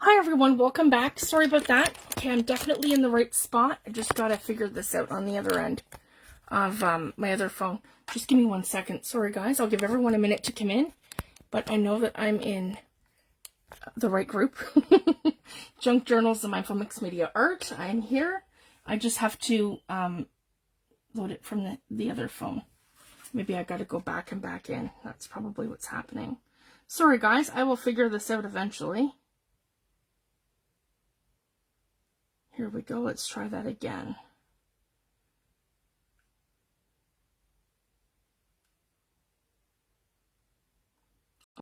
Hi everyone, welcome back. Sorry about that. Okay, I'm definitely in the right spot. I just gotta figure this out on the other end of my other phone. Just give me 1 second. Sorry guys, I'll give everyone a minute to come in, but I know that I'm in the right group. Junk Journals and Mindful Mixed Media Art. I'm here. I just have to load it from the other phone. Maybe I gotta go back and back in. That's probably what's happening. Sorry guys, I will figure this out eventually. Here we go, let's try that again.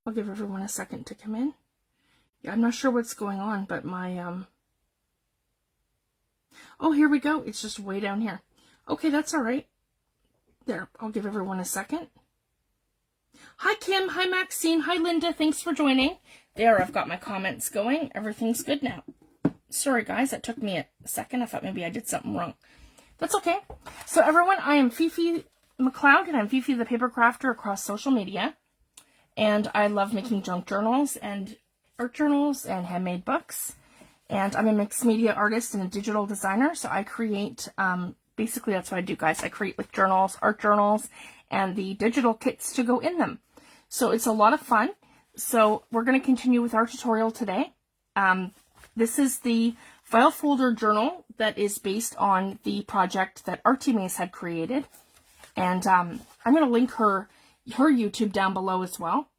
I'll give everyone a second to come in. Yeah, I'm not sure what's going on, but my, oh, here we go. It's just way down here. Okay, that's all right. There, I'll give everyone a second. Hi, Kim. Hi, Maxine. Hi, Linda. Thanks for joining. There, I've got my comments going. Everything's good now. Sorry, guys. That took me a second. I thought maybe I did something wrong. That's okay. So, everyone, I am Fifi McLeod, and I'm Fifi the Paper Crafter across social media. And I love making junk journals and art journals and handmade books. And I'm a mixed media artist and a digital designer. So I create, basically that's what I do, guys. I create like journals, art journals, and the digital kits to go in them. So it's a lot of fun. So we're going to continue with our tutorial today. This is the file folder journal that is based on the project that Artimaze had created. And I'm going to link her YouTube down below as well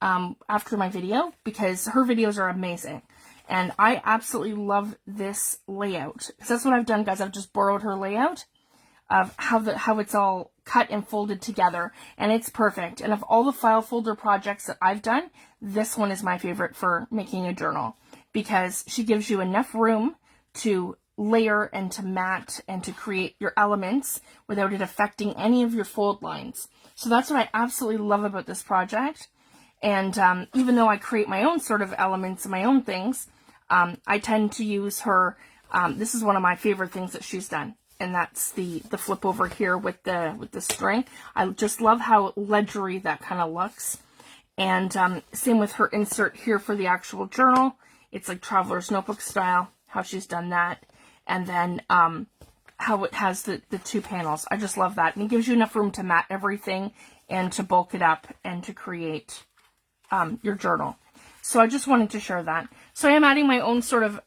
after my video, because her videos are amazing. And I absolutely love this layout. Because that's what I've done, guys. I've just borrowed her layout of how it's all cut and folded together. And it's perfect. And of all the file folder projects that I've done, this one is my favorite for making a journal. Because she gives you enough room to layer and to mat and to create your elements without it affecting any of your fold lines. So that's what I absolutely love about this project. And even though I create my own sort of elements and my own things, I tend to use her. This is one of my favorite things that she's done, and that's the flip over here with the string. I just love how ledgery that kind of looks. And same with her insert here for the actual journal. It's like traveler's notebook style, how she's done that. And then how it has the two panels. I just love that. And it gives you enough room to mat everything and to bulk it up and to create your journal. So I just wanted to share that. So I am adding my own sort of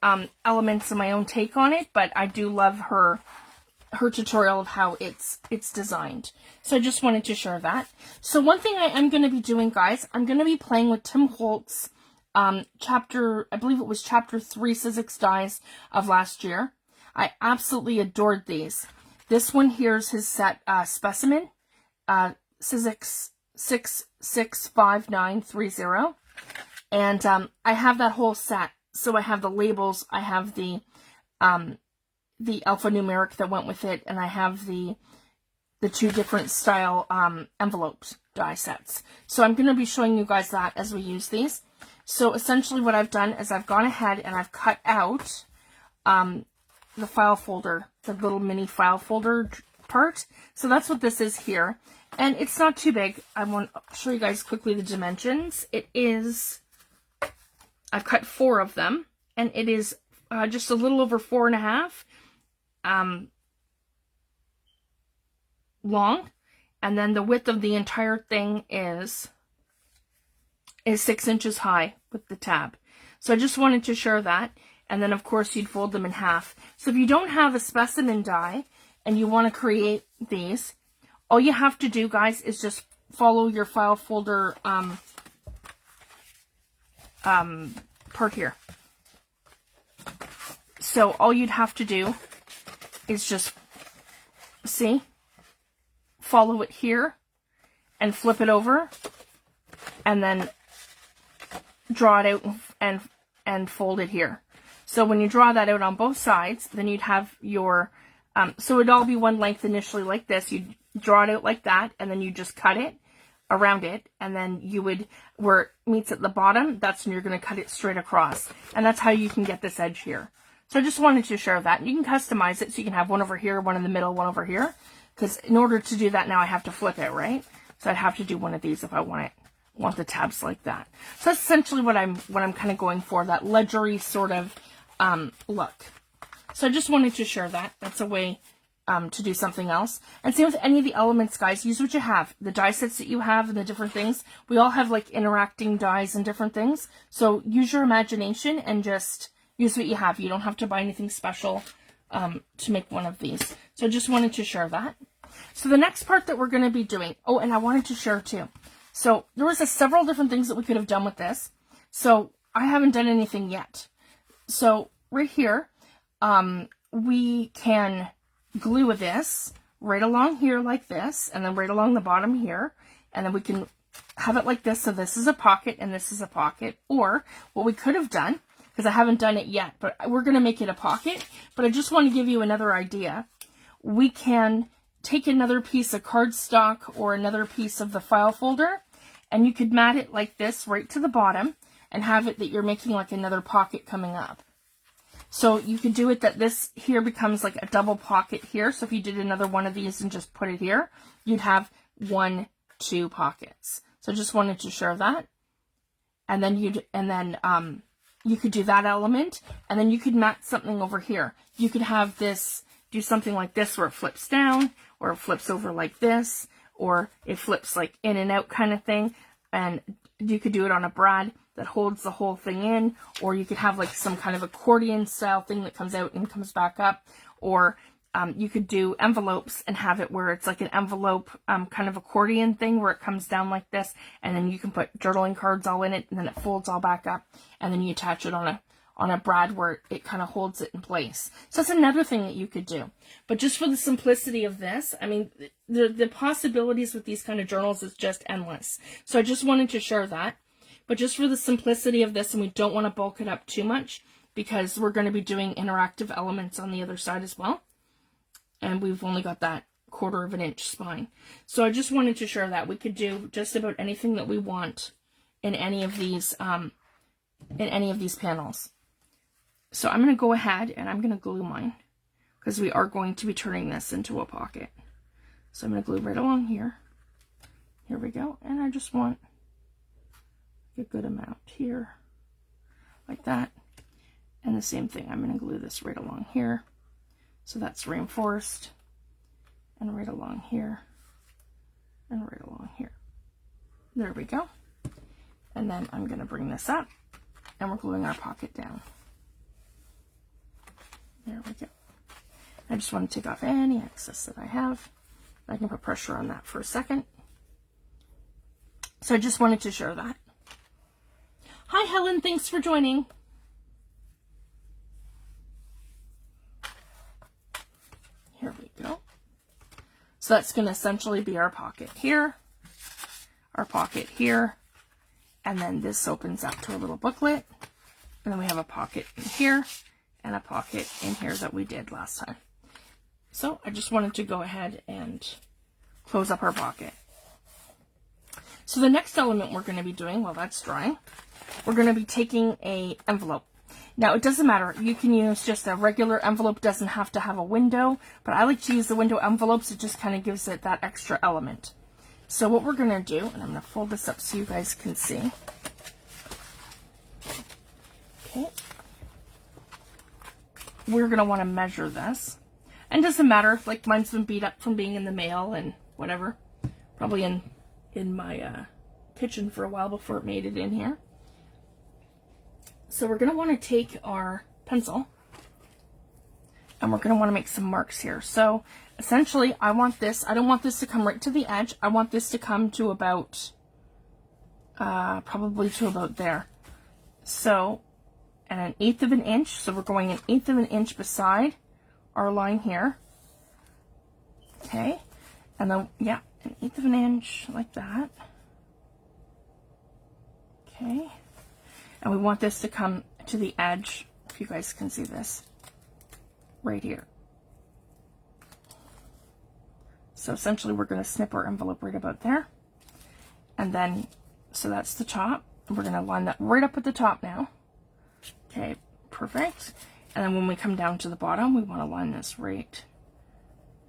elements and my own take on it, but I do love her tutorial of how it's designed. So I just wanted to share that. So one thing I am going to be doing, guys, I'm going to be playing with Tim Holt's chapter, I believe it was chapter 3 Sizzix dies of last year. I absolutely adored these. This one here is his set specimen, Sizzix 665930. And I have that whole set. So I have the labels, I have the alphanumeric that went with it, and I have the two different style envelopes die sets. So I'm going to be showing you guys that as we use these. So essentially what I've done is I've gone ahead and I've cut out the file folder, the little mini file folder part. So that's what this is here. And it's not too big. I want to show you guys quickly the dimensions. It is, I've cut 4 of them, and it is just a little over 4.5 long. And then the width of the entire thing is 6 inches high with the tab. So I just wanted to share that. And then, of course, you'd fold them in half. So if you don't have a specimen die and you want to create these, all you have to do, guys, is just follow your file folder part here. So all you'd have to do is just, see, follow it here and flip it over and then draw it out and fold it here. So when you draw that out on both sides, then you'd have your, so it'd all be one length initially like this. You'd draw it out like that, and then you just cut it around it, and then you would, where it meets at the bottom, that's when you're going to cut it straight across. And that's how you can get this edge here. So I just wanted to share that. You can customize it, so you can have one over here, one in the middle, one over here. Because in order to do that now, I have to flip it, right? So I'd have to do one of these if I want it want the tabs like that. So that's essentially what I'm kind of going for, that ledgery sort of look. So I just wanted to share that. That's a way to do something else. And same with any of the elements, guys. Use what you have. The die sets that you have and the different things. We all have like interacting dies and different things. So use your imagination and just use what you have. You don't have to buy anything special to make one of these. So I just wanted to share that. So the next part that we're going to be doing, oh, and I wanted to share too. So there was several different things that we could have done with this. So I haven't done anything yet. So right here, we can glue this right along here like this, and then right along the bottom here, and then we can have it like this. So this is a pocket and this is a pocket. Or what we could have done, because I haven't done it yet, but we're going to make it a pocket, but I just want to give you another idea. We can take another piece of cardstock or another piece of the file folder, and you could mat it like this right to the bottom and have it that you're making like another pocket coming up. So you could do it that this here becomes like a double pocket here. So if you did another one of these and just put it here, you'd have 1, 2 pockets. So just wanted to share that. And then you could do that element, and then you could mat something over here. You could have this, do something like this where it flips down, or it flips over like this, or it flips like in and out kind of thing. And you could do it on a brad that holds the whole thing in, or you could have like some kind of accordion style thing that comes out and comes back up, or you could do envelopes and have it where it's like an envelope kind of accordion thing where it comes down like this, and then you can put journaling cards all in it, and then it folds all back up, and then you attach it on a brad where it kind of holds it in place. So that's another thing that you could do. But just for the simplicity of this, I mean, the possibilities with these kind of journals is just endless. So I just wanted to share that. But just for the simplicity of this, and we don't want to bulk it up too much, because we're going to be doing interactive elements on the other side as well. And we've only got that 1/4 of an inch spine. So I just wanted to share that. We could do just about anything that we want in any of these panels. So I'm going to go ahead and I'm going to glue mine, because we are going to be turning this into a pocket. So I'm going to glue right along here. Here we go. And I just want a good amount here, like that. And the same thing, I'm going to glue this right along here. So that's reinforced, and right along here, and right along here. There we go. And then I'm going to bring this up, and we're gluing our pocket down. There we go. I just want to take off any excess that I have. I can put pressure on that for a second. So I just wanted to share that. Hi, Helen. Thanks for joining. Here we go. So that's going to essentially be our pocket here, our pocket here, and then this opens up to a little booklet. And then we have a pocket in here and a pocket in here that we did last time. So I just wanted to go ahead and close up our pocket. So the next element we're going to be doing, while that's drying, we're going to be taking an envelope. Now, it doesn't matter. You can use just a regular envelope. Doesn't have to have a window, but I like to use the window envelopes. It just kind of gives it that extra element. So what we're going to do, and I'm going to fold this up so you guys can see. Okay. We're going to want to measure this. And it doesn't matter. Like, mine's been beat up from being in the mail and whatever. Probably in my kitchen for a while before it made it in here. So we're going to want to take our pencil, and we're going to want to make some marks here. So essentially, I want this, I don't want this to come right to the edge. I want this to come to about, probably to about there. So, and 1/8 of an inch. So we're going 1/8 of an inch beside our line here. Okay. And then, yeah, 1/8 of an inch like that. Okay. And we want this to come to the edge, if you guys can see this, right here. So essentially we're going to snip our envelope right about there. And then, so that's the top. We're going to line that right up at the top now. Okay, perfect. And then when we come down to the bottom, we want to line this right,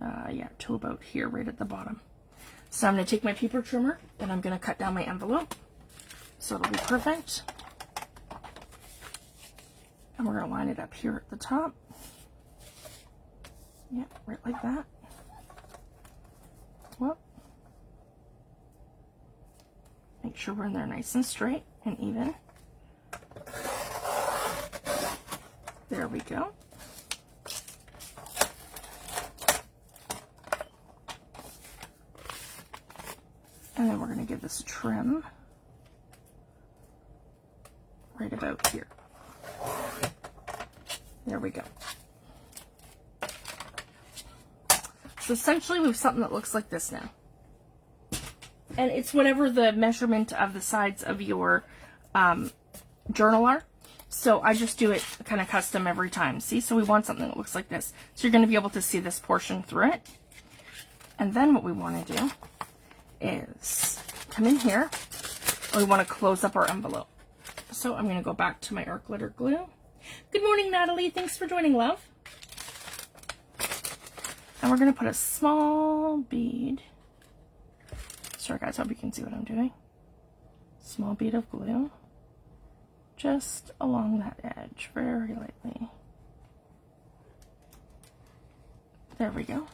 to about here, right at the bottom. So I'm going to take my paper trimmer, and I'm going to cut down my envelope. So it'll be perfect. And we're going to line it up here at the top. Yeah, right like that. Whoop. Make sure we're in there nice and straight and even. There we go. And then we're going to give this a trim right about here. There we go. So essentially we have something that looks like this now. And it's whatever the measurement of the sides of your journal are. So I just do it kind of custom every time. See, so we want something that looks like this. So you're going to be able to see this portion through it. And then what we want to do is come in here, and we want to close up our envelope. So I'm going to go back to my art glitter glue. Good morning, Natalie. Thanks for joining, love. And we're going to put a small bead. Sorry, guys, hope you can see what I'm doing. Small bead of glue. Just along that edge, very lightly. There we go.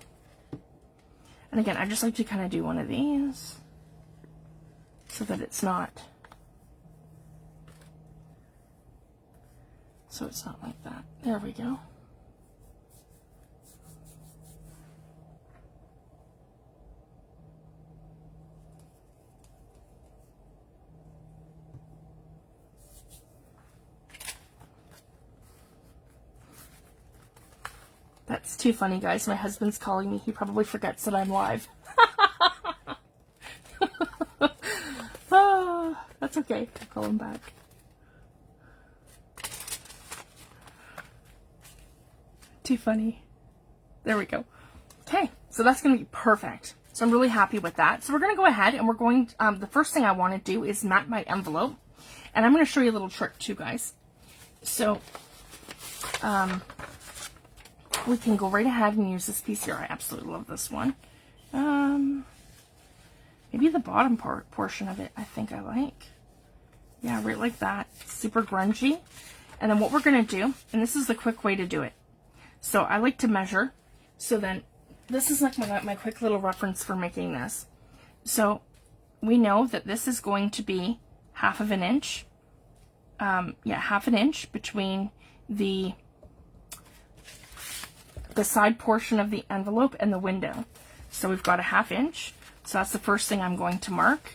And again, I just like to kind of do one of these so that it's not like that. There we go. That's too funny, guys. My husband's calling me. He probably forgets that I'm live. Oh, that's okay. I'll call him back. Too funny. There we go. Okay, so that's going to be perfect. So I'm really happy with that. So we're going to go ahead and we're going, the first thing I want to do is mat my envelope. And I'm going to show you a little trick too, guys. So, we can go right ahead and use this piece here. I absolutely love this one. Maybe the bottom portion of it, I think I like. Yeah, right like that. Super grungy. And then what we're going to do, and this is the quick way to do it. So I like to measure. So then this is like my quick little reference for making this. So we know that this is going to be 1/2 inch. Yeah, 1/2 inch between the side portion of the envelope and the window. So we've got 1/2 inch. So that's the first thing I'm going to mark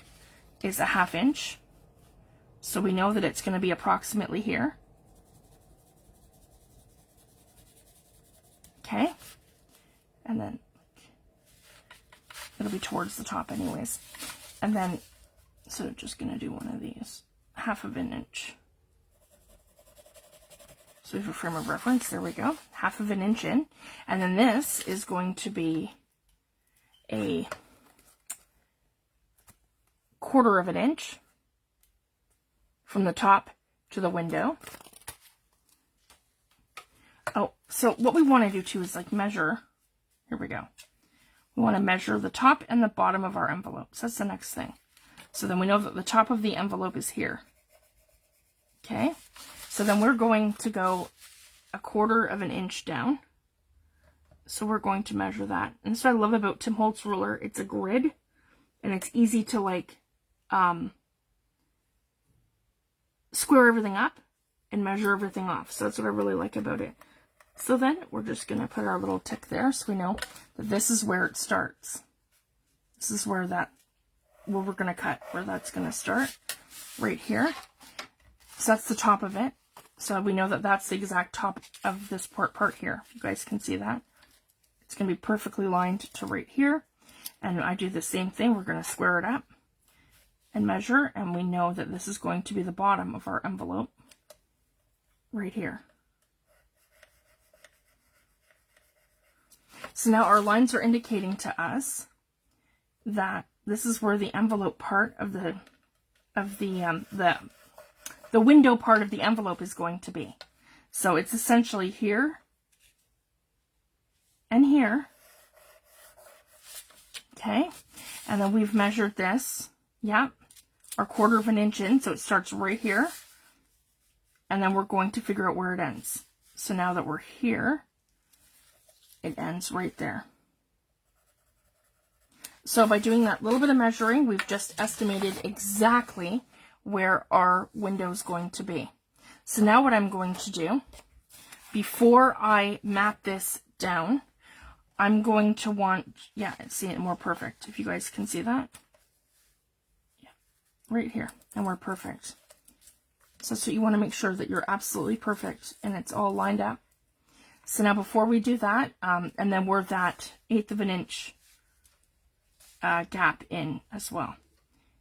is 1/2 inch. So we know that it's going to be approximately here. Okay. And then it'll be towards the top anyways. And then, so just going to do one of these, 1/2 inch. So we have a frame of reference. There we go. 1/2 inch in. And then this is going to be a 1/4 inch from the top to the window. Oh, so what we want to do too is like measure. Here we go. We want to measure the top and the bottom of our envelope. So that's the next thing. So then we know that the top of the envelope is here. Okay. So then we're going to go 1/4 inch down. So we're going to measure that. And that's what I love about Tim Holtz ruler. It's a grid and it's easy to like square everything up and measure everything off. So that's what I really like about it. So then we're just going to put our little tick there so we know that this is where it starts. This is where we're going to cut, where that's going to start, right here. So that's the top of it. So we know that that's the exact top of this part here. You guys can see that. It's going to be perfectly lined to right here. And I do the same thing. We're going to square it up and measure. And we know that this is going to be the bottom of our envelope right here. So now our lines are indicating to us that this is where the envelope part of the window part of the envelope is going to be. So it's essentially here and here. Okay. And then we've measured this. Yep. our 1/4 of an inch in, so it starts right here. And then we're going to figure out where it ends. So now that we're here, it ends right there. So by doing that little bit of measuring, we've just estimated exactly where our window is going to be. So now what I'm going to do, before I map this down, I'm going to want, yeah, see it more perfect, if you guys can see that. Yeah, right here, and we're perfect. So that's what you want to make sure, that you're absolutely perfect and it's all lined up. So now before we do that, and then we're that 1/8 of an inch gap in as well.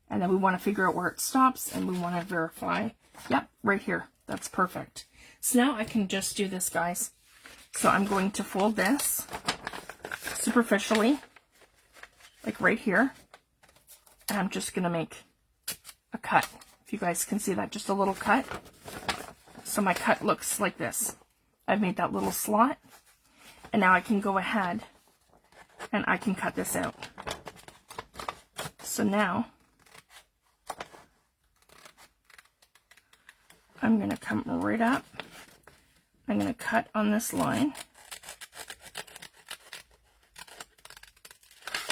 And then we want to figure out where it stops, and we want to verify, yep, right here. That's perfect. So now I can just do this, guys. So I'm going to fold this superficially, like right here. And I'm just going to make a cut. If you guys can see that, just a little cut. So my cut looks like this. I've made that little slot. And now I can go ahead and I can cut this out. So now I'm going to come right up. I'm going to cut on this line.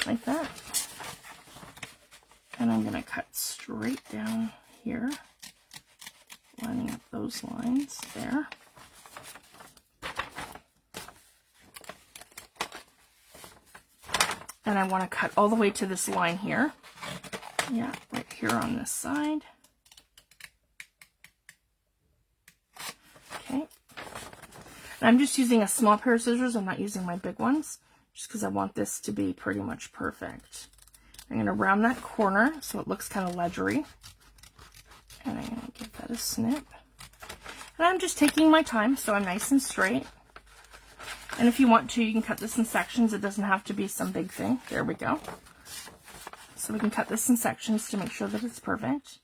Like that. And I'm going to cut straight down here, lining up those lines there. And I want to cut all the way to this line here. Yeah, right here on this side. Okay. And I'm just using a small pair of scissors. I'm not using my big ones, just because I want this to be pretty much perfect. I'm going to round that corner so it looks kind of ledgery. And I'm going to give that a snip. And I'm just taking my time so I'm nice and straight. And if you want to, you can cut this in sections. It doesn't have to be some big thing. There we go. So we can cut this in sections to make sure that it's perfect.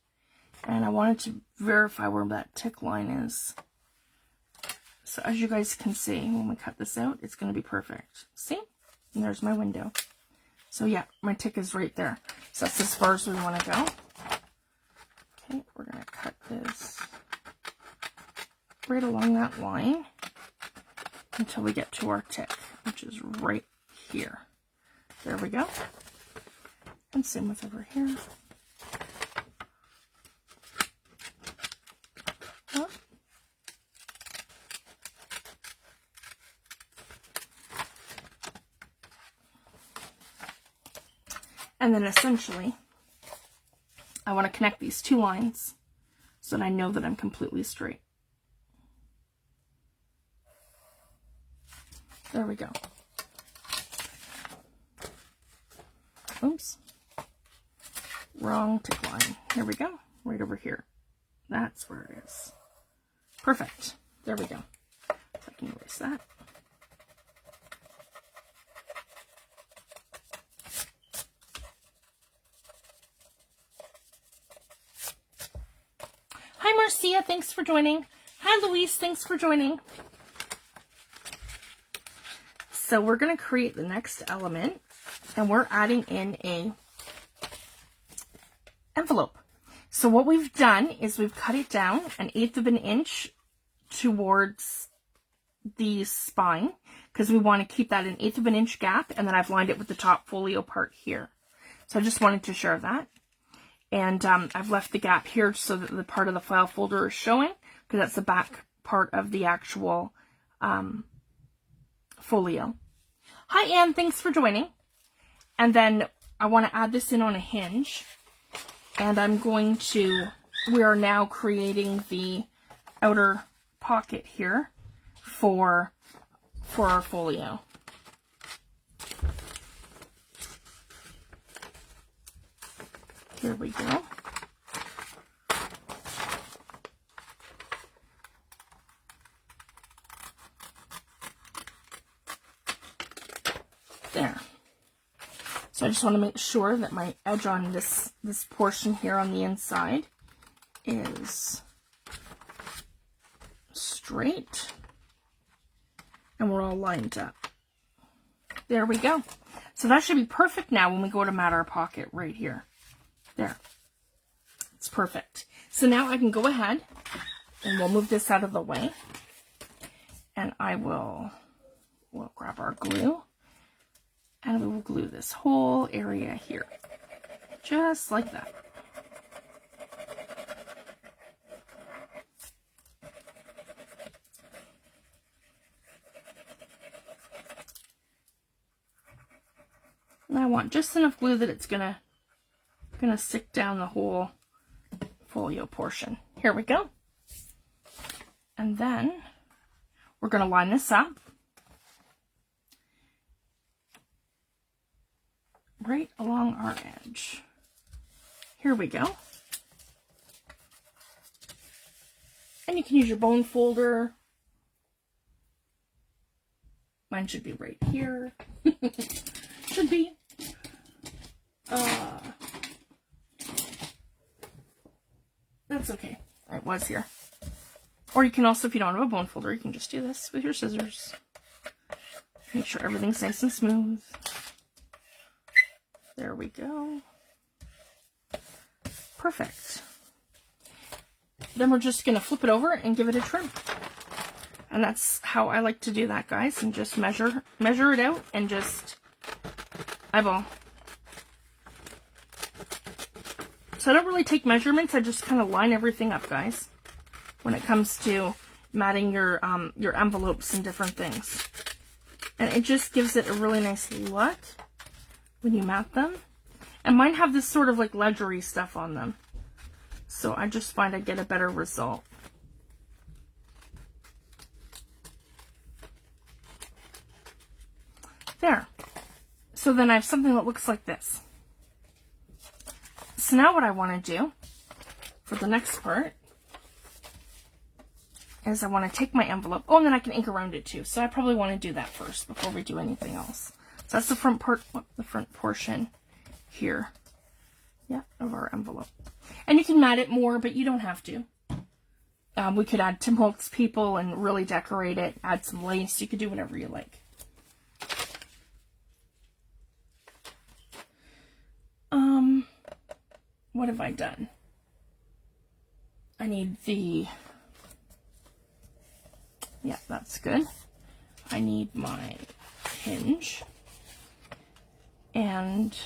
And I wanted to verify where that tick line is. So as you guys can see, when we cut this out, it's going to be perfect. See? And there's my window. So yeah, my tick is right there. So that's as far as we want to go. Okay, we're going to cut this right along that line until we get to our tick, which is right here. There we go. And same with over here. Oh. And then essentially, I want to connect these two lines so that I know that I'm completely straight. There we go. Oops. Wrong tick line. Here we go. Right over here. That's where it is. Perfect. There we go. So I can erase that. Hi, Marcia. Thanks for joining. Hi, Louise. Thanks for joining. So we're going to create the next element, and we're adding in a envelope. So what we've done is we've cut it down 1/8 of an inch towards the spine, because we want to keep that 1/8 of an inch gap, and then I've lined it with the top folio part here. So I just wanted to share that. And I've left the gap here so that the part of the file folder is showing, because that's the back part of the actual folio. Hi, Anne. Thanks for joining. And then I want to add this in on a hinge. And I'm going to, we are now creating the outer pocket here for our folio. Here we go. There. So I just want to make sure that my edge on this portion here on the inside is straight and we're all lined up. There we go. So that should be perfect now when we go to mat our pocket right here. There. perfect. So now I can go ahead and we'll move this out of the way. And we'll grab our glue and we will glue this whole area here. Just like that. And I want just enough glue that it's gonna stick down the whole folio portion. Here we go. And then we're gonna line this up right along our edge. Here we go. And you can use your bone folder. Mine should be right here. Should be. That's okay. It was here. Or you can also, if you don't have a bone folder, you can just do this with your scissors. Make sure everything's nice and smooth. There we go. Perfect. Then we're just going to flip it over and give it a trim. And that's how I like to do that, guys. And just measure it out and just eyeball. So I don't really take measurements. I just kind of line everything up, guys, when it comes to matting your envelopes and different things. And it just gives it a really nice look when you mat them. And mine have this sort of like ledgery stuff on them. So I just find I get a better result. There. So then I have something that looks like this. So now what I want to do for the next part is I want to take my envelope. Oh, and then I can ink around it too. So I probably want to do that first before we do anything else. So that's the front part, the front portion here, yeah, of our envelope. And you can mat it more, but you don't have to. We could add Tim Holtz people and really decorate it, add some lace. You could do whatever you like. What have I done? I need the, yeah, that's good. I need my hinge. And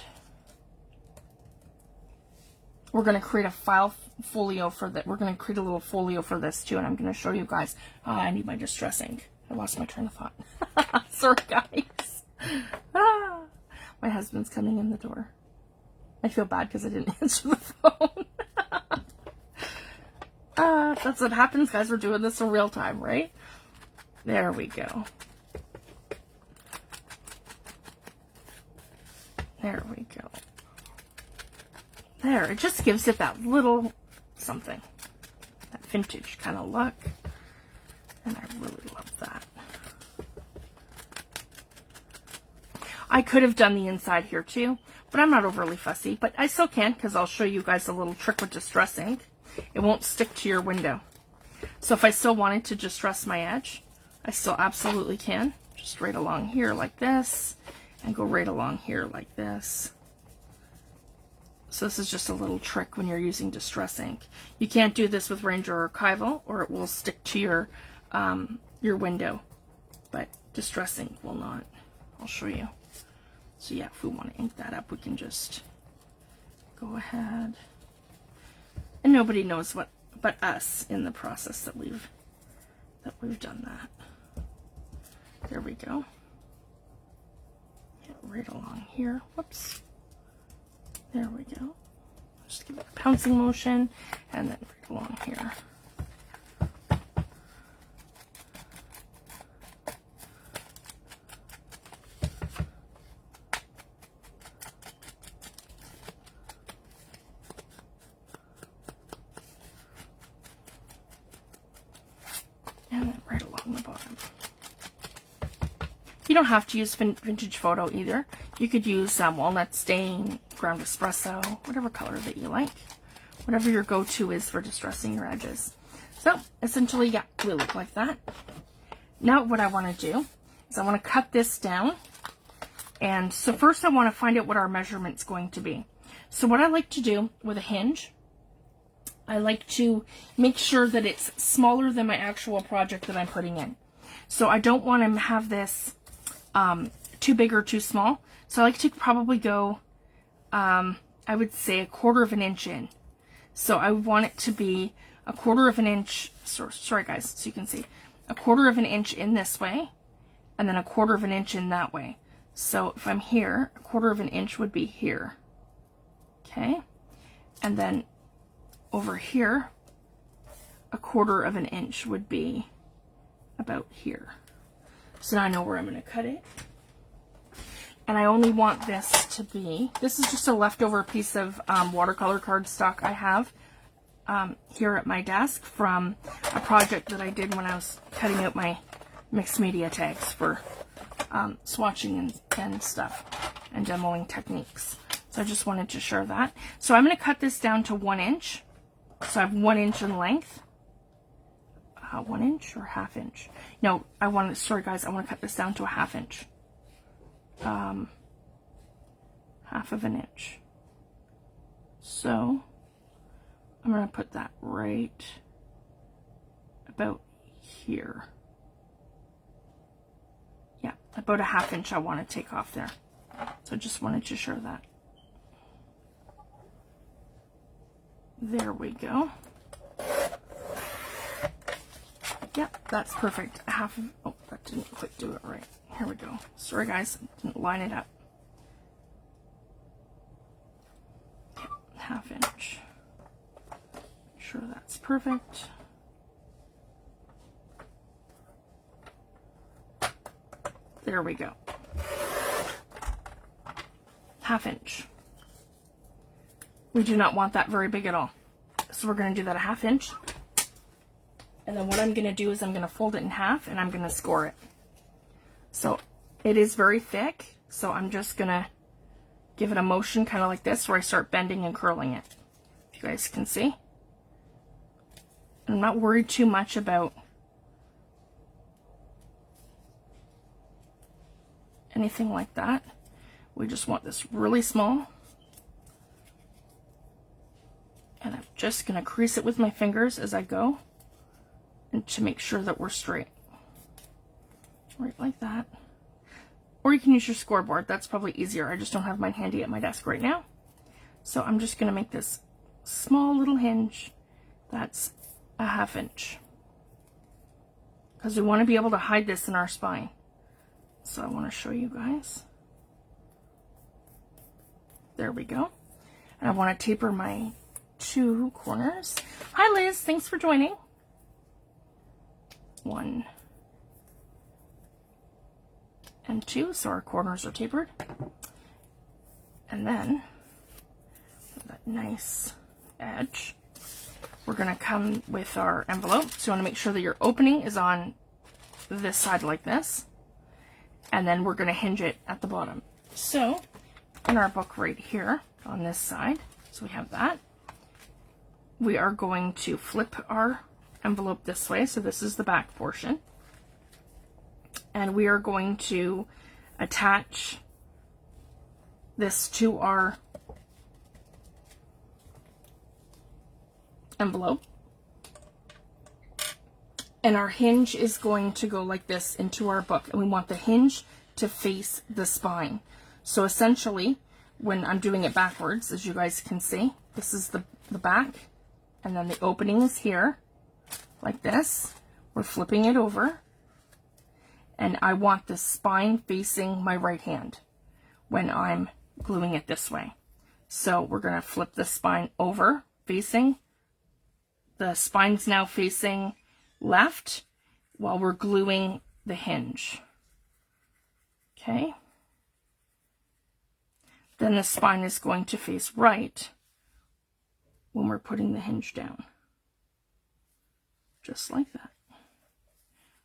we're going to create a folio for that. We're going to create a little folio for this too. And I'm going to show you guys. I need my distress ink. I lost my train of thought. Sorry, guys. My husband's coming in the door. I feel bad because I didn't answer the phone. That's what happens, guys. We're doing this in real time, right? There we go. There we go. There, it just gives it that little something. That vintage kind of look. And I really love that. I could have done the inside here too, but I'm not overly fussy. But I still can, because I'll show you guys a little trick with distress ink. It won't stick to your window. So if I still wanted to distress my edge, I still absolutely can. Just right along here like this, and go right along here like this. So this is just a little trick when you're using distress ink. You can't do this with Ranger or Archival, or it will stick to your window. But distress ink will not. I'll show you. So yeah, if we want to ink that up, we can just go ahead. And nobody knows what but us in the process that we've done that. There we go. Get right along here. Whoops. There we go. Just give it a pouncing motion, and then right along here. And then right along the bottom. You don't have to use vintage photo either. You could use walnut stain, ground espresso, whatever color that you like. Whatever your go-to is for distressing your edges. So essentially, yeah, we look like that. Now what I want to do is I want to cut this down. And so first I want to find out what our measurement's going to be. So what I like to do with a hinge I like to make sure that it's smaller than my actual project that I'm putting in. So I don't want to have this too big or too small. So I like to probably go, I would say 1/4 of an inch in. So I want it to be 1/4 of an inch, sorry guys, so you can see, 1/4 of an inch in this way, and then 1/4 of an inch in that way. So if I'm here, 1/4 of an inch would be here. Okay, and then over here, 1/4 of an inch would be about here. So now I know where I'm going to cut it. And I only want this to be, this is just a leftover piece of watercolor cardstock I have here at my desk from a project that I did when I was cutting out my mixed media tags for swatching and stuff and demoing techniques. So I just wanted to share that. So I'm going to cut this down to 1 inch. So I have 1 inch in length. 1 inch or 1/2 inch? No, sorry guys, I want to cut this down to a 1/2 inch. 1/2 of an inch. So I'm going to put that right about here. Yeah, about a 1/2 inch I want to take off there. So I just wanted to share that. There we go. Yep, that's perfect. Oh, that didn't quite do it right. Here we go. Sorry guys, didn't line it up. Okay, 1/2 inch. Make sure that's perfect. There we go. 1/2 inch. We do not want that very big at all. So we're going to do that a 1/2 inch. And then what I'm going to do is I'm going to fold it in half and I'm going to score it. So it is very thick. So I'm just going to give it a motion kind of like this where I start bending and curling it. If you guys can see. I'm not worried too much about anything like that. We just want this really small. And I'm just going to crease it with my fingers as I go. And to make sure that we're straight. Right like that. Or you can use your scoreboard. That's probably easier. I just don't have mine handy at my desk right now. So I'm just going to make this small little hinge that's a 1/2 inch. Because we want to be able to hide this in our spine. So I want to show you guys. There we go. And I want to taper my 2 corners. Hi Liz, thanks for joining. 1 and 2, so our corners are tapered. And then that nice edge, we're going to come with our envelope. So you want to make sure that your opening is on this side like this, and then we're going to hinge it at the bottom. So in our book right here on this side, so we have that, we are going to flip our envelope this way. So this is the back portion, and we are going to attach this to our envelope, and our hinge is going to go like this into our book, and we want the hinge to face the spine. So essentially when I'm doing it backwards, as you guys can see, this is the back, and then the opening is here like this. We're flipping it over, and I want the spine facing my right hand when I'm gluing it this way. So we're going to flip the spine over, facing, the spine's now facing left while we're gluing the hinge. Okay. Then the spine is going to face right when we're putting the hinge down. Just like that.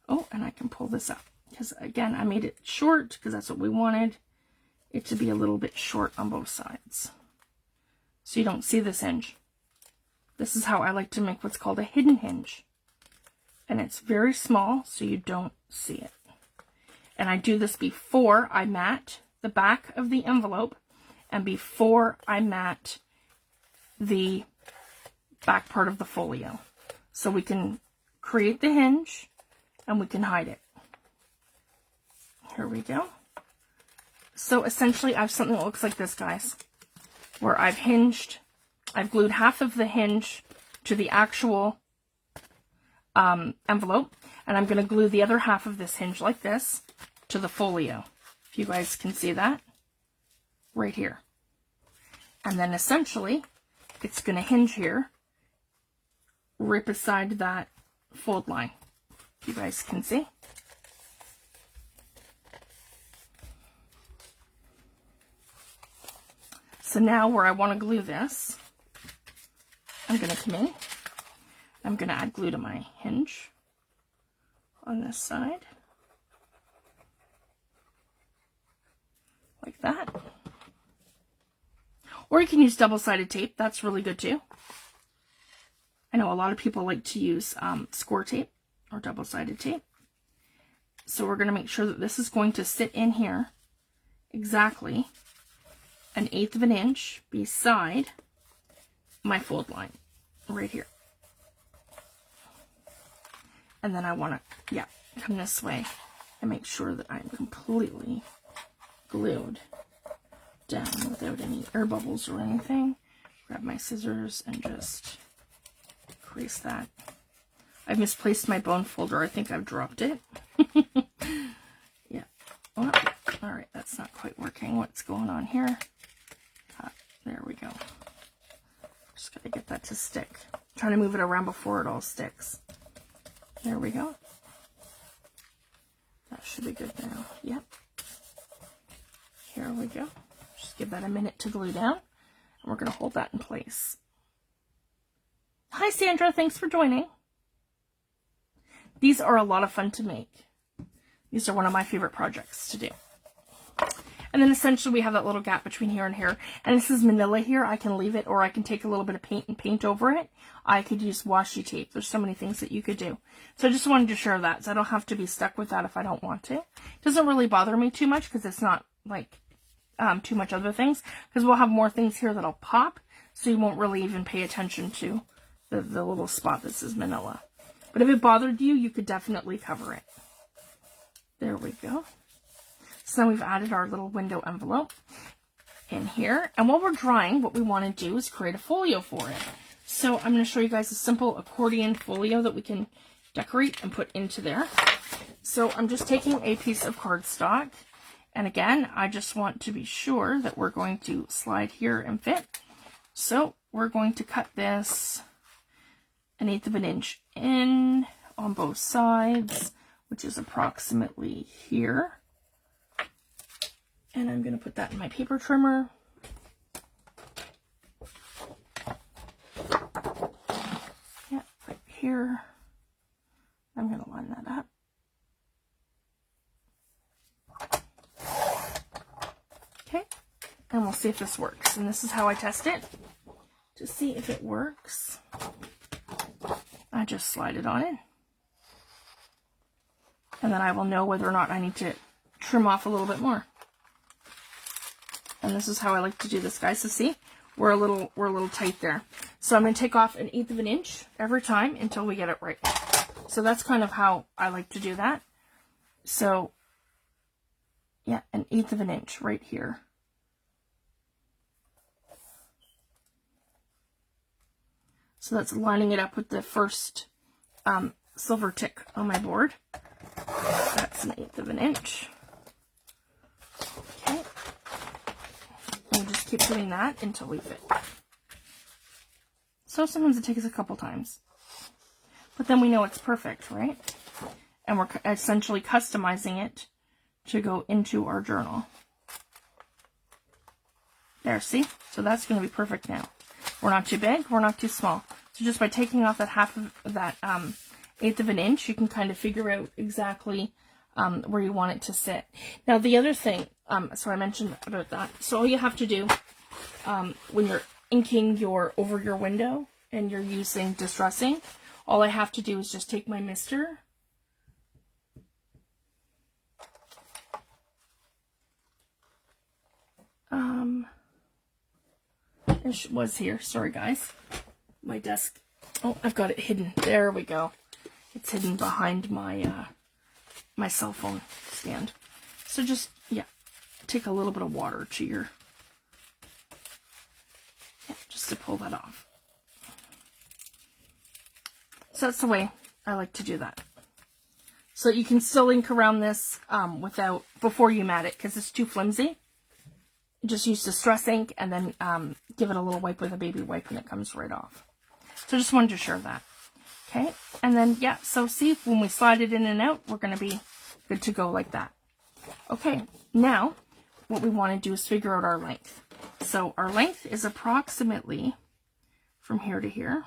Oh, and I can pull this up because again, I made it short because that's what we wanted it to be, a little bit short on both sides. So you don't see this hinge. This is how I like to make what's called a hidden hinge. And it's very small, so you don't see it. And I do this before I mat the back of the envelope and before I mat the back part of the folio. So we can create the hinge and we can hide it. Here we go. So essentially I have something that looks like this, guys, where I've glued half of the hinge to the actual envelope, and I'm going to glue the other half of this hinge like this to the folio. If you guys can see that right here. And then essentially it's going to hinge here right beside that fold line. If you guys can see. So now where I want to glue this, I'm going to come in. I'm going to add glue to my hinge on this side. Like that. Or you can use double-sided tape. That's really good too. I know a lot of people like to use score tape or double-sided tape. So we're going to make sure that this is going to sit in here exactly 1/8 of an inch beside my fold line right here. And then I want to, yeah, come this way and make sure that I'm completely glued down without any air bubbles or anything. Grab my scissors and just crease that. I've misplaced my bone folder. I think I've dropped it. Yeah. Oh, all right, that's not quite working. What's going on here? There we go. Just gotta get that to stick. I'm trying to move it around before it all sticks. There we go. That should be good now. Yep. Here we go. Just give that a minute to glue down. And we're going to hold that in place. Hi, Sandra. Thanks for joining. These are a lot of fun to make. These are one of my favorite projects to do. And then essentially we have that little gap between here and here. And this is manila here. I can leave it, or I can take a little bit of paint and paint over it. I could use washi tape. There's so many things that you could do. So I just wanted to share that, so I don't have to be stuck with that if I don't want to. It doesn't really bother me too much because it's not like too much other things. Because we'll have more things here that'll pop, so you won't really even pay attention to the little spot that says manila. But if it bothered you, you could definitely cover it. There we go. So now we've added our little window envelope in here. And while we're drying, what we want to do is create a folio for it. So I'm going to show you guys a simple accordion folio that we can decorate and put into there. So I'm just taking a piece of cardstock. And again, I just want to be sure that we're going to slide here and fit. So we're going to cut this 1/8 of an inch in on both sides, which is approximately here. And I'm going to put that in my paper trimmer. Yeah, right here. I'm going to line that up. Okay, and we'll see if this works. And this is how I test it to see if it works. I just slide it on in. And then I will know whether or not I need to trim off a little bit more. And this is how I like to do this, guys. So see, we're a little tight there. So I'm going to take off 1/8 of an inch every time until we get it right. So that's kind of how I like to do that. So yeah, 1/8 of an inch right here. So that's lining it up with the first silver tick on my board. That's 1/8 of an inch. Okay. We'll just keep doing that until we fit. So sometimes it takes a couple times. But then we know it's perfect, right? And we're essentially customizing it to go into our journal. There, see? So that's going to be perfect now. We're not too big, we're not too small. So just by taking off that half of that 1/8 of an inch, you can kind of figure out exactly where you want it to sit. Now the other thing, so I mentioned about that. So all you have to do when you're inking over your window and you're using distressing, all I have to do is just take my mister it was here, sorry guys. my desk. Oh, I've got it hidden. There we go. It's hidden behind my my cell phone stand. So just, yeah, take a little bit of water to your, yeah, just to pull that off. So that's the way I like to do that. So you can still ink around this before you mat it, because it's too flimsy. Just use Distress ink and then give it a little wipe with a baby wipe and it comes right off. So just wanted to share that. Okay, and then, yeah, so see, when we slide it in and out, we're going to be good to go like that. Okay, now what we want to do is figure out our length. So our length is approximately from here to here.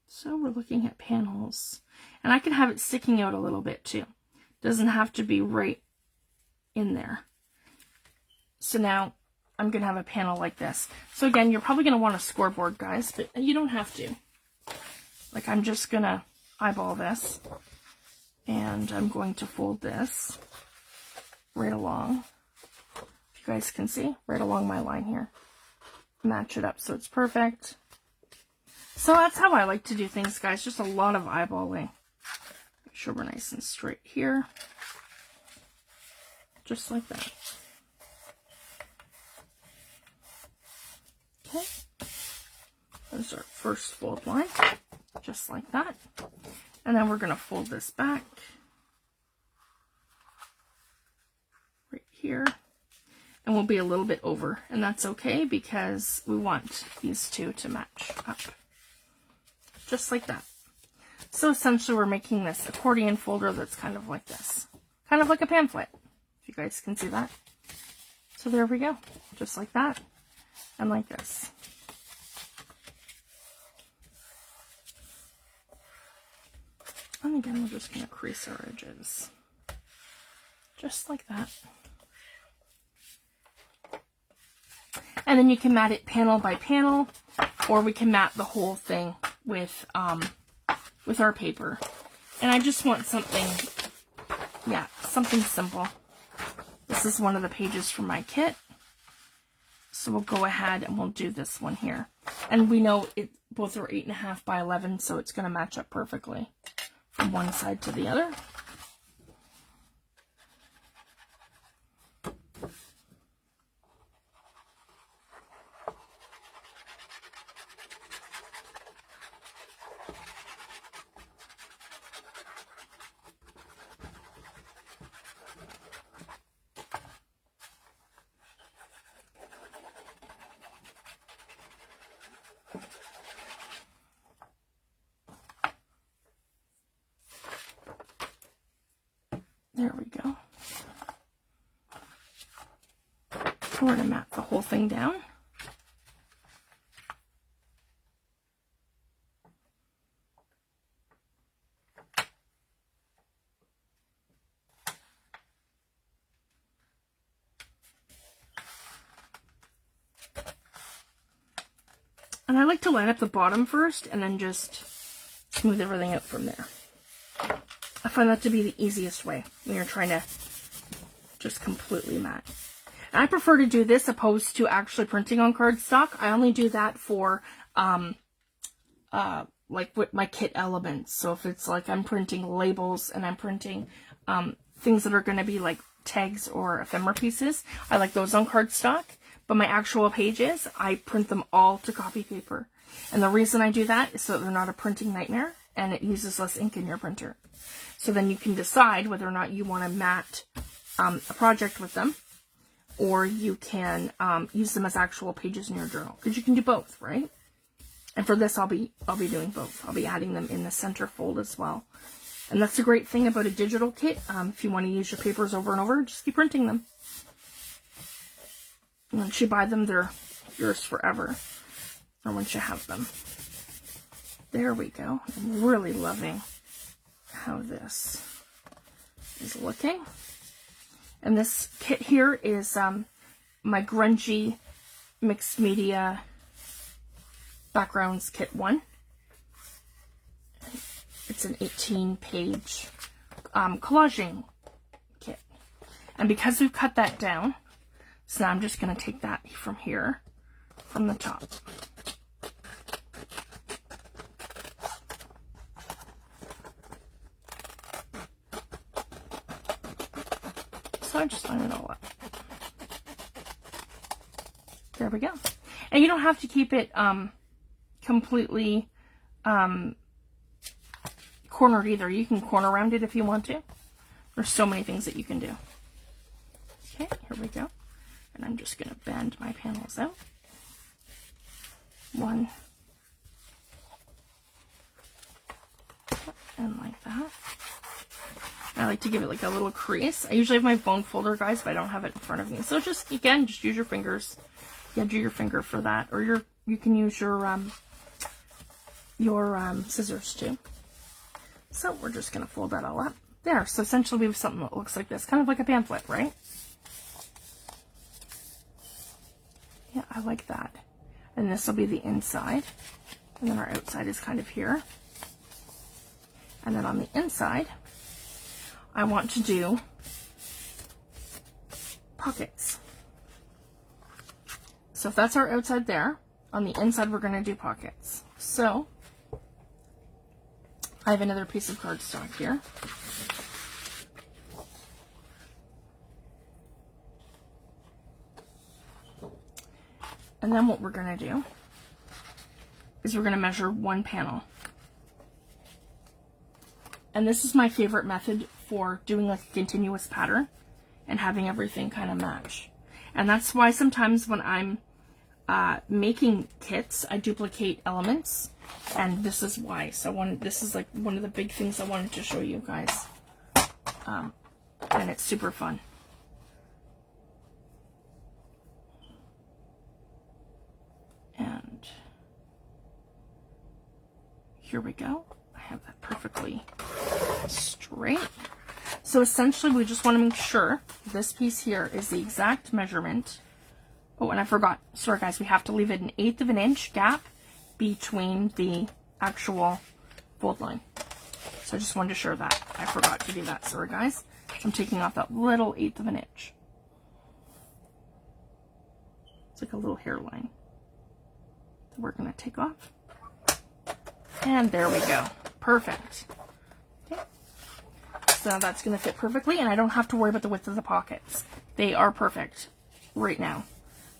So we're looking at panels. And I can have it sticking out a little bit too. Doesn't have to be right in there. So now I'm going to have a panel like this. So again, you're probably going to want a scoreboard, guys, but you don't have to. Like, I'm just going to eyeball this. And I'm going to fold this right along. If you guys can see, right along my line here. Match it up so it's perfect. So that's how I like to do things, guys. Just a lot of eyeballing. Make sure we're nice and straight here. Just like that. Okay. There's our first fold line. Just like that. And then we're going to fold this back. Right here. And we'll be a little bit over. And that's okay because we want these two to match up. Just like that. So essentially we're making this accordion folder that's kind of like this. Kind of like a pamphlet. If you guys can see that. So there we go. Just like that. And like this. And again, we're just going to crease our edges. Just like that. And then you can mat it panel by panel, or we can mat the whole thing with our paper. And I just want something, yeah, something simple. This is one of the pages from my kit. So we'll go ahead and we'll do this one here. And we know both are 8.5 by 11, so it's going to match up perfectly from one side to the other. There we go. We're going to mat the whole thing down. And I like to line up the bottom first and then just smooth everything out from there. I find that to be the easiest way when you're trying to just completely mat. And I prefer to do this opposed to actually printing on cardstock. I only do that for like with my kit elements. So if it's like I'm printing labels and I'm printing things that are going to be like tags or ephemera pieces, I like those on cardstock. But my actual pages, I print them all to copy paper. And the reason I do that is so that they're not a printing nightmare and it uses less ink in your printer. So then you can decide whether or not you want to mat a project with them, or you can use them as actual pages in your journal, because you can do both, right? And for this, I'll be doing both. I'll be adding them in the center fold as well. And that's the great thing about a digital kit. If you want to use your papers over and over, just keep printing them. And once you buy them, they're yours forever. Or once you have them. There we go. I'm really loving how this is looking. And this kit here is my grungy mixed media backgrounds kit 1. It's an 18-page collaging kit. And because we've cut that down, so now I'm just going to take that from here from the top. So I just line it all up. There we go. And you don't have to keep it completely cornered either. You can corner around it if you want to. There's so many things that you can do. Okay, here we go. And I'm just going to bend my panels out. One. And like that. I like to give it like a little crease. I usually have my bone folder, guys, but I don't have it in front of me. So just, again, just use your fingers. Yeah, do your finger for that. Or you can use your scissors too. So we're just going to fold that all up. There. So essentially we have something that looks like this. Kind of like a pamphlet, right? Yeah, I like that. And this will be the inside. And then our outside is kind of here. And then on the inside, I want to do pockets. So if that's our outside there, on the inside we're going to do pockets. So I have another piece of cardstock here. And then what we're going to do is we're going to measure one panel. And this is my favorite method for doing like a continuous pattern and having everything kind of match. And that's why sometimes when I'm making kits, I duplicate elements, and this is why. So this is like one of the big things I wanted to show you guys. And it's super fun. And here we go. I have that perfectly straight. So essentially we just want to make sure this piece here is the exact measurement. Oh, and I forgot. Sorry guys, we have to leave it 1/8 of an inch gap between the actual fold line. So I just wanted to show that. I forgot to do that. Sorry guys. So I'm taking off that little 1/8 of an inch. It's like a little hairline that we're going to take off. And there we go. Perfect. Okay. So that's going to fit perfectly, and I don't have to worry about the width of the pockets. They are perfect right now.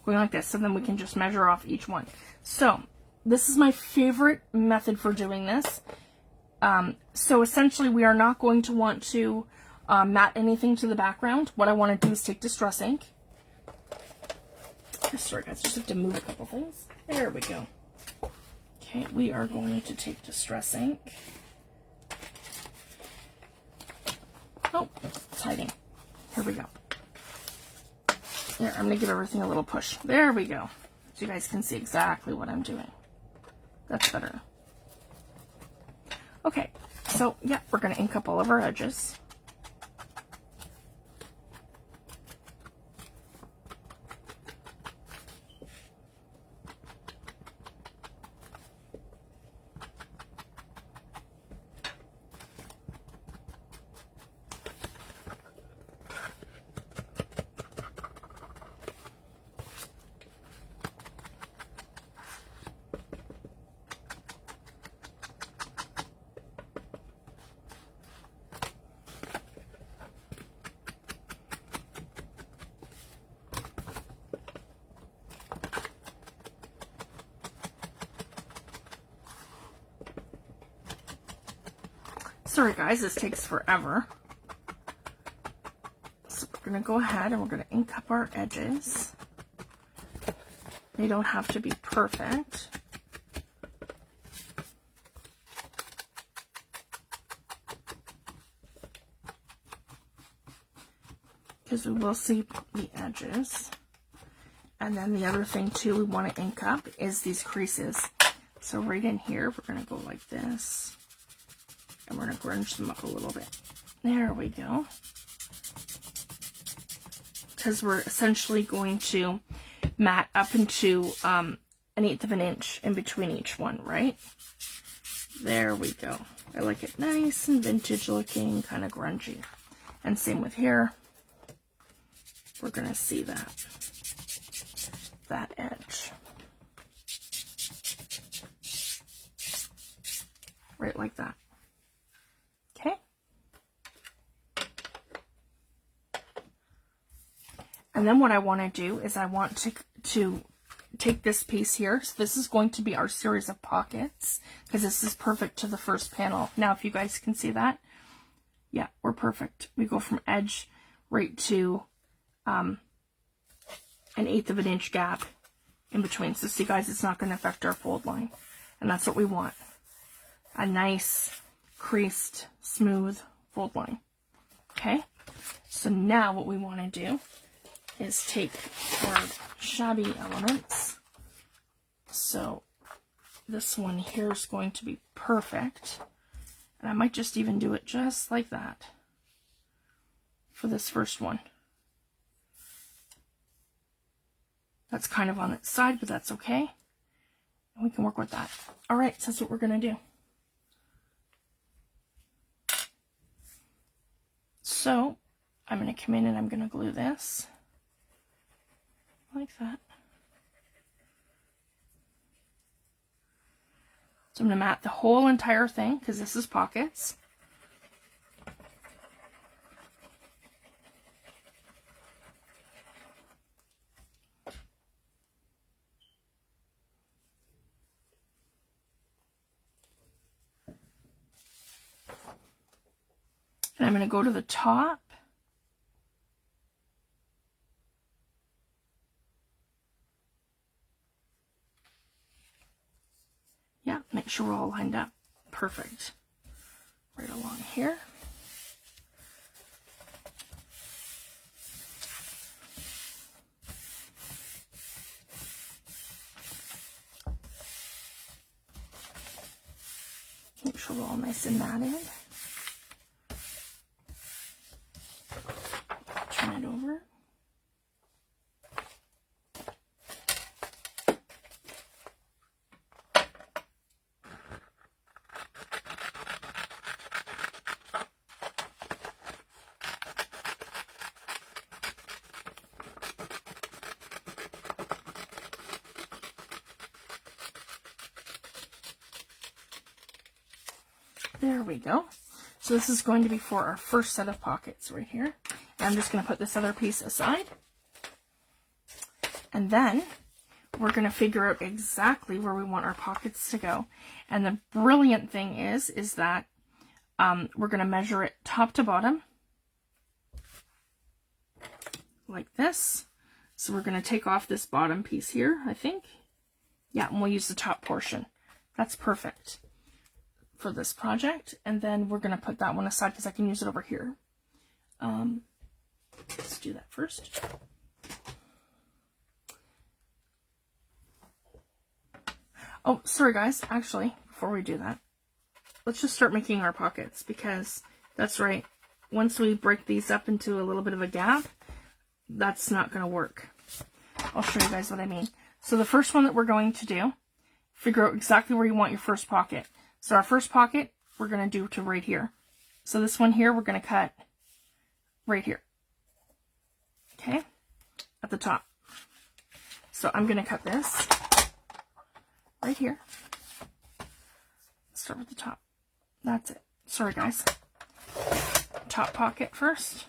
Going like this, so then we can just measure off each one. So this is my favorite method for doing this. So essentially we are not going to want to mat anything to the background. What I want to do is take Distress ink. Sorry guys, just have to move a couple things. There we go. Okay, we are going to take Distress ink. Oh, it's hiding. Here we go. There, I'm going to give everything a little push. There we go. So you guys can see exactly what I'm doing. That's better. Okay, so yeah, we're going to ink up all of our edges. Sorry guys, this takes forever. So we're going to go ahead and we're going to ink up our edges. They don't have to be perfect. Because we will see the edges. And then the other thing too we want to ink up is these creases. So right in here, we're going to go like this. And we're going to grunge them up a little bit. There we go. Because we're essentially going to mat up into 1/8 of an inch in between each one, right? There we go. I like it nice and vintage looking, kind of grungy. And same with here. We're going to see that edge. right like that. Okay. And then what I want to do is I want to take this piece here. So this is going to be our series of pockets because this is perfect to the first panel. Now, if you guys can see that, yeah, we're perfect. We go from edge right to an 1/8 of an inch gap in between. So see guys, it's not going to affect our fold line. And that's what we want. A nice creased, smooth fold line. Okay. So now what we want to do is take our shabby elements. So this one here is going to be perfect. And I might just even do it just like that for this first one. That's kind of on its side, but that's okay. And we can work with that. All right, so that's what we're going to do. So I'm going to come in and I'm going to glue this like that. So I'm going to mat the whole entire thing because this is pockets. And I'm going to go to the top. Yeah, make sure we're all lined up. Perfect. Right along here. Make sure we're all nice and matted. Turn it over. There we go. So this is going to be for our first set of pockets right here. And I'm just going to put this other piece aside. And then we're going to figure out exactly where we want our pockets to go. And the brilliant thing is that we're going to measure it top to bottom. Like this. So we're going to take off this bottom piece here, I think. Yeah, and we'll use the top portion. That's perfect for this project. And then we're going to put that one aside because I can use it over here. Let's do that first. Oh, sorry guys, actually, before we do that, let's just start making our pockets because that's right. Once we break these up into a little bit of a gap, that's not going to work. I'll show you guys what I mean. So the first one that we're going to do, figure out exactly where you want your first pocket. So our first pocket, we're going to do to right here. So this one here, we're going to cut right here. Okay, at the top. So I'm going to cut this right here. Start with the top. That's it. Sorry guys. Top pocket first.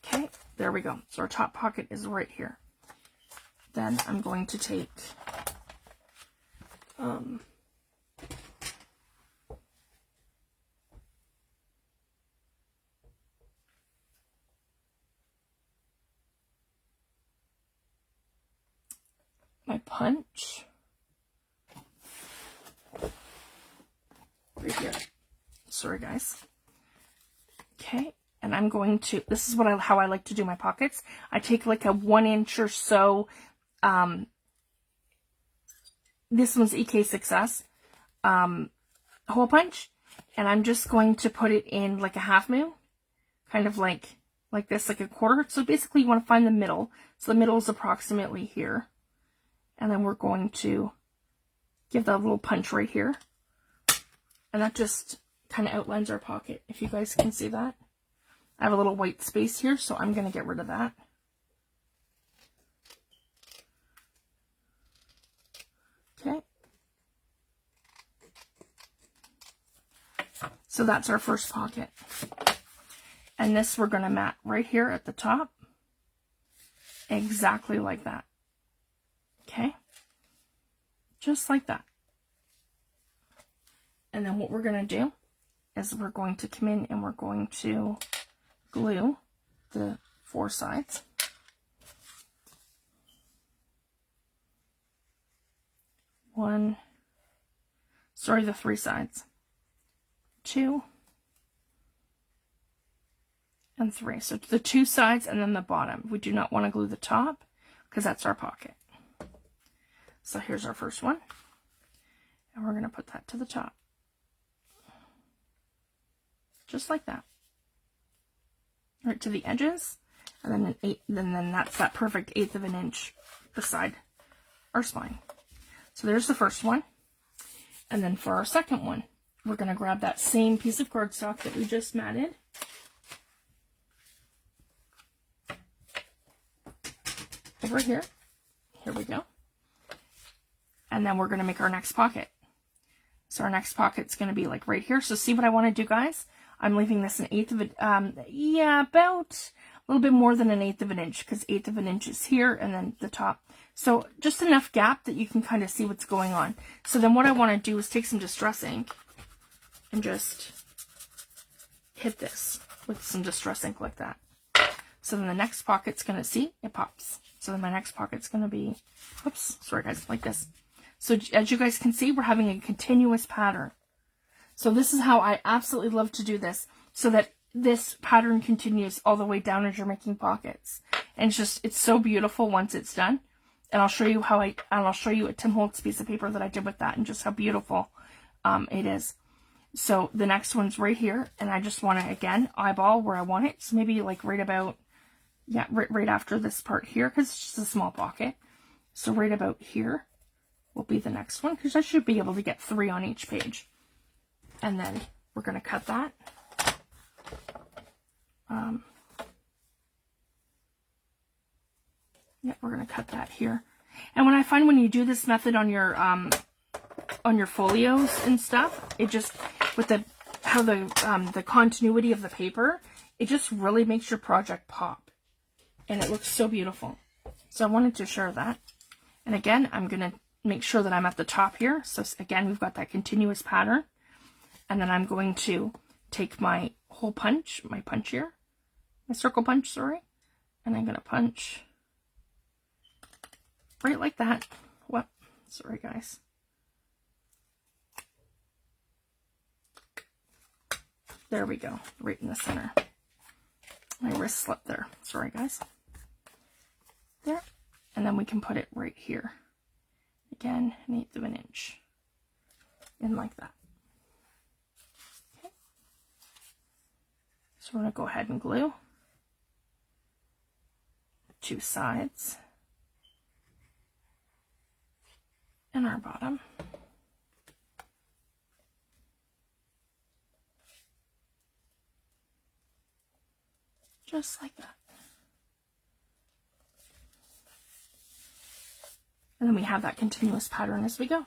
Okay, there we go. So our top pocket is right here. Then I'm going to take my punch right here. Sorry guys. Okay, and I'm going to, this is what how I like to do my pockets. I take like a 1 inch or so, this one's EK Success hole punch, and I'm just going to put it in like a half moon, kind of like this, like a quarter. So basically you want to find the middle. So the middle is approximately here. And then we're going to give that little punch right here. And that just kind of outlines our pocket, if you guys can see that. I have a little white space here, so I'm going to get rid of that. Okay. So that's our first pocket. And this we're going to mat right here at the top. Exactly like that. Okay? Just like that. And then what we're going to do is we're going to come in and we're going to glue the 4 sides. The 3 sides. 2 and 3. So the 2 sides and then the bottom. We do not want to glue the top because that's our pocket. So here's our first one. And we're going to put that to the top. Just like that. Right to the edges. And then an 8, and then that's that perfect 1/8 of an inch beside our spine. So there's the first one. And then for our second one, we're going to grab that same piece of cardstock that we just matted. Over here. Here we go. And then we're going to make our next pocket. So our next pocket's going to be like right here. So see what I want to do, guys? I'm leaving this an 1/8 of it. Yeah, about a little bit more than an 1/8 of an inch, because 1/8 of an inch is here and then the top. So just enough gap that you can kind of see what's going on. So then what I want to do is take some distress ink and just hit this with some distress ink like that. So then the next pocket's going to, see, it pops. So then my next pocket's going to be, whoops, sorry guys, like this. So as you guys can see, we're having a continuous pattern. So this is how I absolutely love to do this, so that this pattern continues all the way down as you're making pockets. And it's just, it's so beautiful once it's done. And I'll show you how I'll show you a Tim Holtz piece of paper that I did with that and just how beautiful it is. So the next one's right here, and I just want to, again, eyeball where I want it. So maybe like right about, yeah, right after this part here, because it's just a small pocket. So right about here will be the next one, because I should be able to get 3 on each page. And then we're going to cut that. Yeah, we're going to cut that here. And when I find when you do this method on your folios and stuff, it just, with how the continuity of the paper, it just really makes your project pop. And it looks so beautiful. So I wanted to share that. And again, I'm going to make sure that I'm at the top here. So again, we've got that continuous pattern. And then I'm going to take my hole punch, my circle punch, sorry. And I'm going to punch right like that. What? Sorry, guys. There we go, right in the center. My wrist slipped there. Sorry, guys. There. And then we can put it right here. Again, 1/8 of an inch. And like that. Okay. So we're going to go ahead and glue 2 sides and our bottom. Just like that. And then we have that continuous pattern as we go.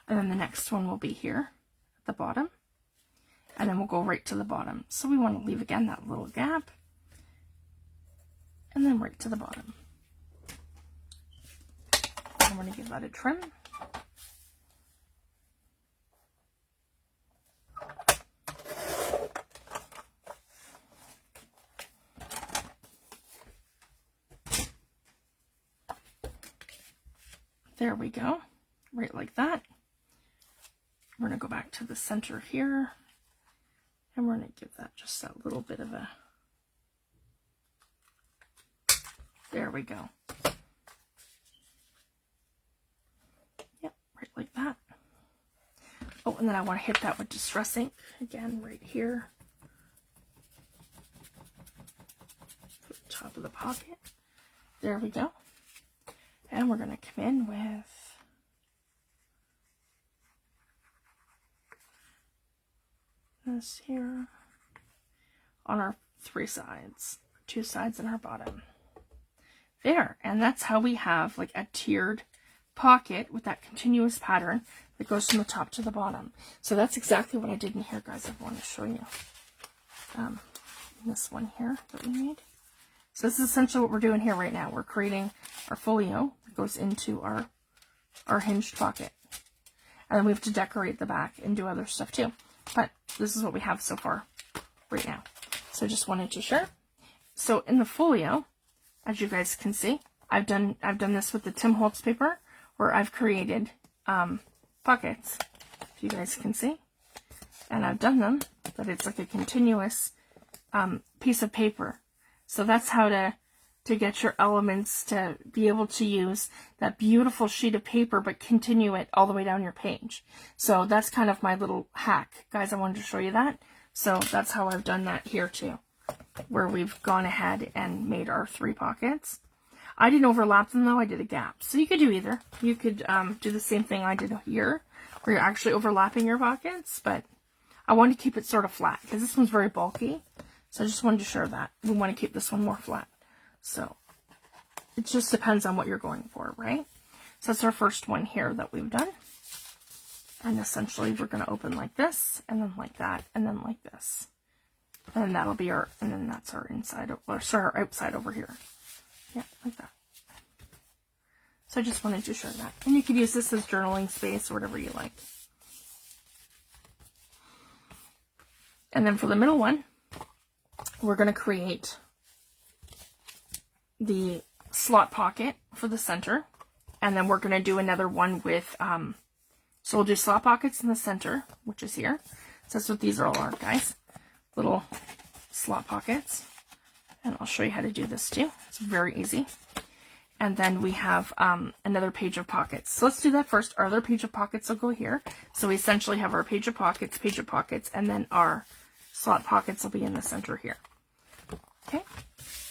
And then the next one will be here at the bottom. And then we'll go right to the bottom. So we want to leave again that little gap. And then right to the bottom. I'm going to give that a trim. There we go, right like that. We're going to go back to the center here, and we're going to give that just that little bit of a, there we go. Yep, right like that. Oh, and then I want to hit that with distress ink, again, right here. Put the top of the pocket. There we go. And we're going to come in with this here on our 3 sides, 2 sides and our bottom. There, and that's how we have like a tiered pocket with that continuous pattern that goes from the top to the bottom. So that's exactly what I did in here, guys. I want to show you this one here that we made. So this is essentially what we're doing here right now. We're creating our folio that goes into our hinged pocket. And then we have to decorate the back and do other stuff too. But this is what we have so far right now. So I just wanted to share. So in the folio, as you guys can see, I've done this with the Tim Holtz paper, where I've created pockets, if you guys can see. And I've done them, but it's like a continuous piece of paper. So that's how to get your elements to be able to use that beautiful sheet of paper, but continue it all the way down your page. So that's kind of my little hack. Guys, I wanted to show you that. So that's how I've done that here too, where we've gone ahead and made our 3 pockets. I didn't overlap them though, I did a gap. So you could do either. You could do the same thing I did here, where you're actually overlapping your pockets, but I wanted to keep it sort of flat because this one's very bulky. So I just wanted to share that. We want to keep this one more flat. So it just depends on what you're going for, right? So that's our first one here that we've done. And essentially we're going to open like this, and then like that, and then like this. And that'll be our, and then that's our inside, or sorry, our outside over here. Yeah, like that. So I just wanted to share that. And you could use this as journaling space or whatever you like. And then for the middle one, we're going to create the slot pocket for the center. And then we're going to do another one with, so we'll do slot pockets in the center, which is here. So that's what these all are, guys. Little slot pockets. And I'll show you how to do this too. It's very easy. And then we have another page of pockets. So let's do that first. Our other page of pockets will go here. So we essentially have our page of pockets, and then our slot pockets will be in the center here. Okay.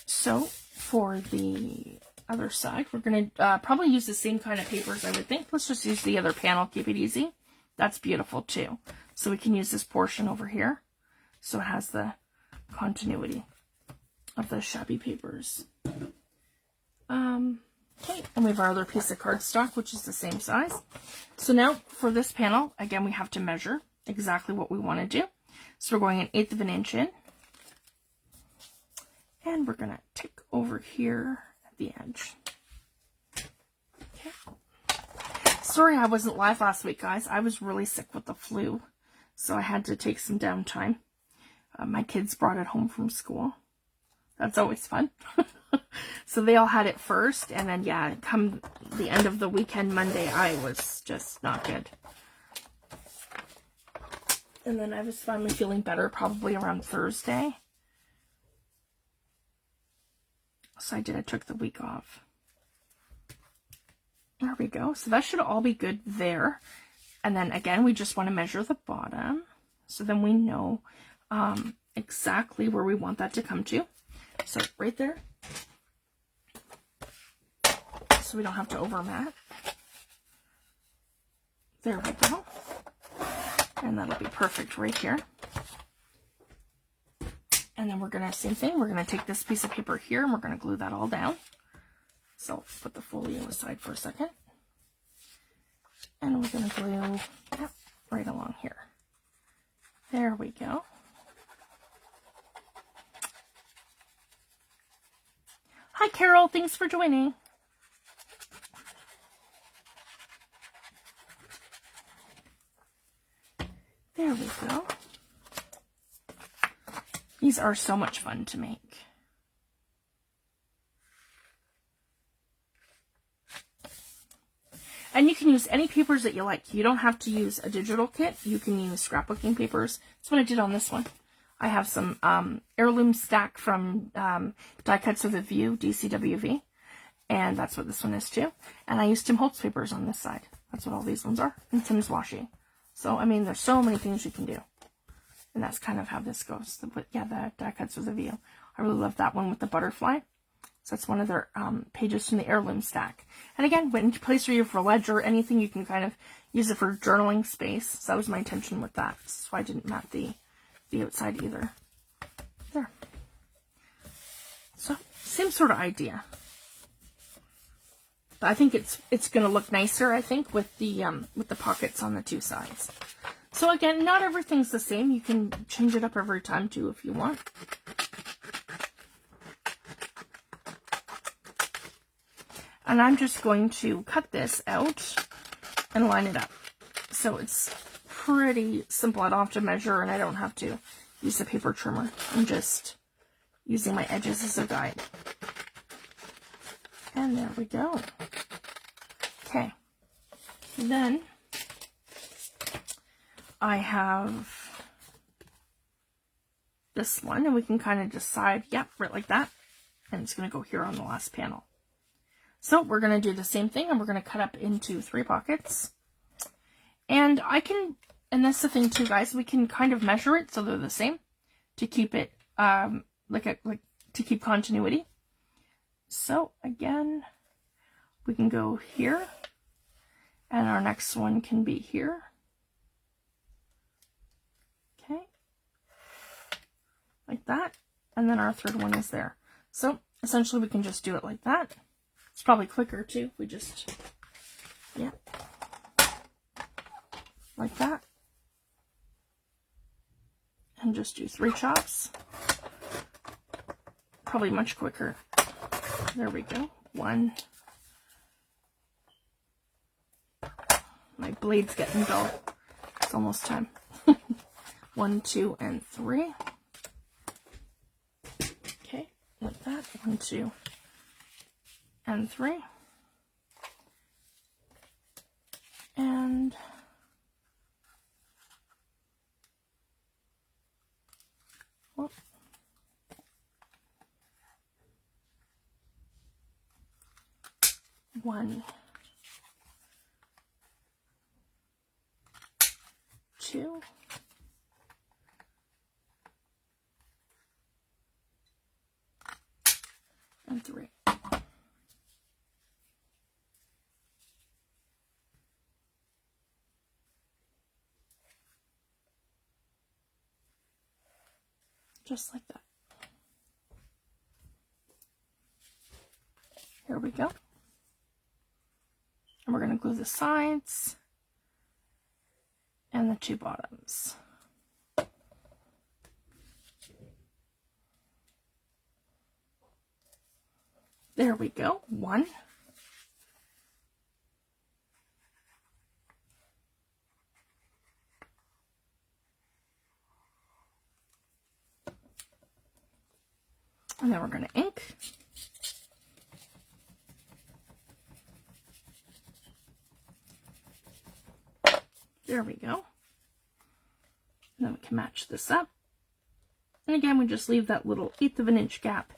So for the other side, we're going to probably use the same kind of papers, I would think. Let's just use the other panel, keep it easy. That's beautiful too. So we can use this portion over here. So it has the continuity of the shabby papers. Okay, and we have our other piece of cardstock, which is the same size. So now for this panel, again, we have to measure exactly what we want to do. So we're going 1/8 of an inch in. And we're going to take over here at the edge. Okay. Sorry I wasn't live last week, guys. I was really sick with the flu, so I had to take some downtime. My kids brought it home from school. That's always fun. So they all had it first, and then, yeah, come the end of the weekend, Monday, I was just not good. And then I was finally feeling better probably around Thursday. So I took the week off. There we go. So that should all be good there. And then again, we just want to measure the bottom. So then we know exactly where we want that to come to. So right there. So we don't have to overmat. There we go. And that'll be perfect right here. And then we're going to, same thing, we're going to take this piece of paper here and we're going to glue that all down. So I'll put the folio aside for a second. And we're going to glue that right along here. There we go. Hi, Carol. Thanks for joining. There we go. These are so much fun to make. And you can use any papers that you like. You don't have to use a digital kit. You can use scrapbooking papers. That's what I did on this one. I have some heirloom stack from Die Cuts with a View, DCWV. And that's what this one is too. And I used Tim Holtz papers on this side. That's what all these ones are. And Tim's washi. So, I mean, there's so many things you can do. And that's kind of how this goes. But yeah, the Die Cuts with a View. I really love that one with the butterfly. So that's one of their pages from the heirloom stack. And again, when you place where you have for ledger, anything, you can kind of use it for journaling space. So that was my intention with that. That's why I didn't mat the outside either. There. So, same sort of idea. But I think it's going to look nicer, I think, with the pockets on the two sides. So again, not everything's the same. You can change it up every time too if you want. And I'm just going to cut this out and line it up. So it's pretty simple. I don't have to measure and I don't have to use a paper trimmer. I'm just using my edges as a guide. And there we go. Okay. Then I have this one, and we can kind of decide, yep, right like that. And it's going to go here on the last panel. So we're going to do the same thing, and we're going to cut up into 3 pockets. And and that's the thing too, guys, we can kind of measure it so they're the same to keep it, to keep continuity. So again, we can go here, and our next one can be here. Okay. Like that. And then our third one is there. So essentially we can just do it like that. It's probably quicker too if we just, yeah, like that. And just do 3 chops. Probably much quicker. There we go. 1. My blade's getting dull. It's almost time. 1, 2, and 3. Okay, like that. 1, 2, and 3. And whoop. 1, 2, and 3. Just like that. Here we go. And we're going to glue the sides and the 2 bottoms. There we go. 1. And then we're going to ink. There we go. And then we can match this up. And again, we just leave that little 1/8 of an inch gap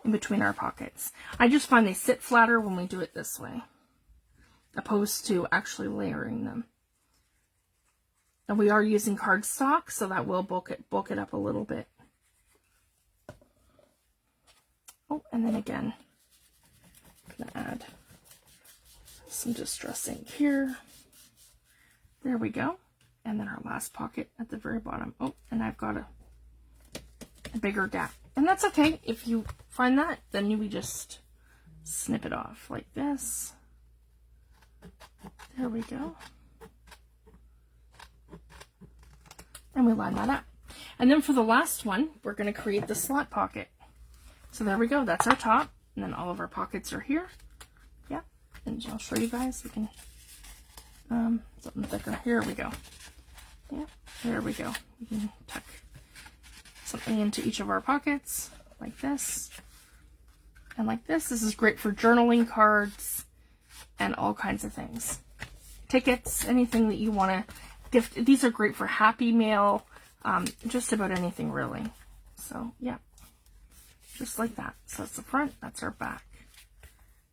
in between our pockets. I just find they sit flatter when we do it this way, opposed to actually layering them. And we are using cardstock, so that will bulk it up a little bit. Oh, and then again, I'm going to add some distress ink here. There we go. And then our last pocket at the very bottom. Oh, and I've got a bigger gap. And that's okay. If you find that, then we just snip it off like this. There we go. And we line that up. And then for the last one, we're going to create the slot pocket. So there we go. That's our top. And then all of our pockets are here. Yeah. And I'll show you guys. We can, something thicker. Here we go. Yeah. There we go. We can tuck something into each of our pockets like this and like this. This is great for journaling cards and all kinds of things. Tickets, anything that you want to gift. These are great for Happy Mail, just about anything really. So yeah, just like that. So that's the front, that's our back,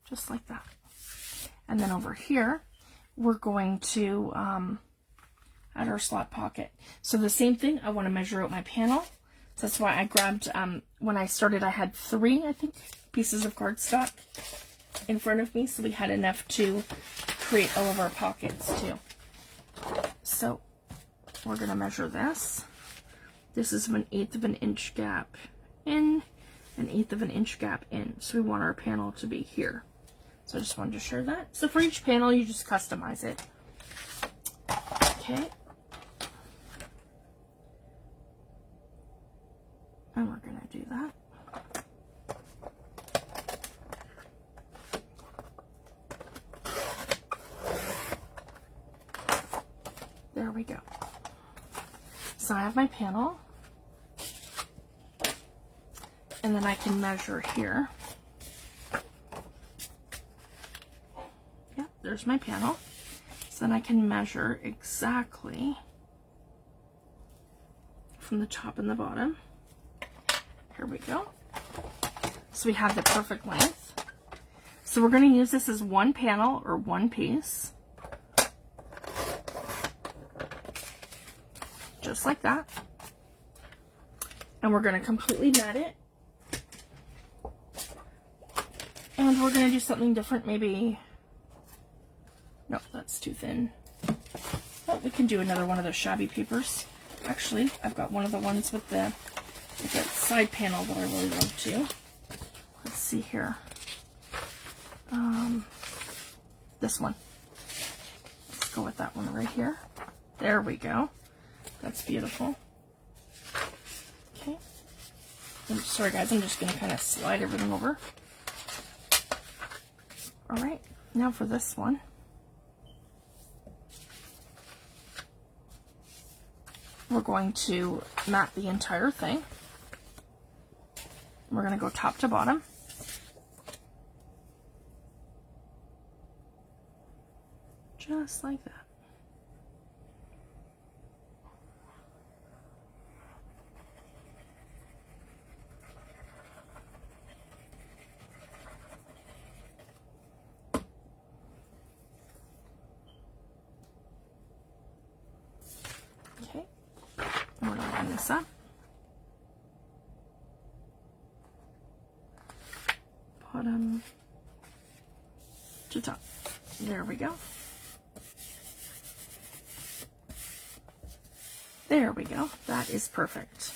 just like that. And then over here, we're going to add our slot pocket. So the same thing, I want to measure out my panel. So that's why I grabbed, when I started, I had 3, I think, pieces of cardstock in front of me. So we had enough to create all of our pockets too. So we're going to measure this. This is 1/8 of an inch gap in, 1/8 of an inch gap in. So we want our panel to be here. So I just wanted to share that. So for each panel, you just customize it. Okay. And we're going to do that. There we go. So I have my panel. And then I can measure here. Yep, there's my panel. So then I can measure exactly from the top and the bottom. Here we go. So we have the perfect length. So we're going to use this as one panel or one piece. Just like that. And we're going to completely mat it. And we're going to do something different, maybe. No, that's too thin. But we can do another one of those shabby papers. Actually, I've got one of the ones with that side panel that I really love too. Let's see here. This one. Let's go with that one right here. There we go. That's beautiful. Okay. I'm sorry guys, I'm just going to kind of slide everything over. All right, now for this one. We're going to mat the entire thing. We're going to go top to bottom. Just like that. Okay, and we're going to line this up. Bottom to top. There we go. There we go. That is perfect.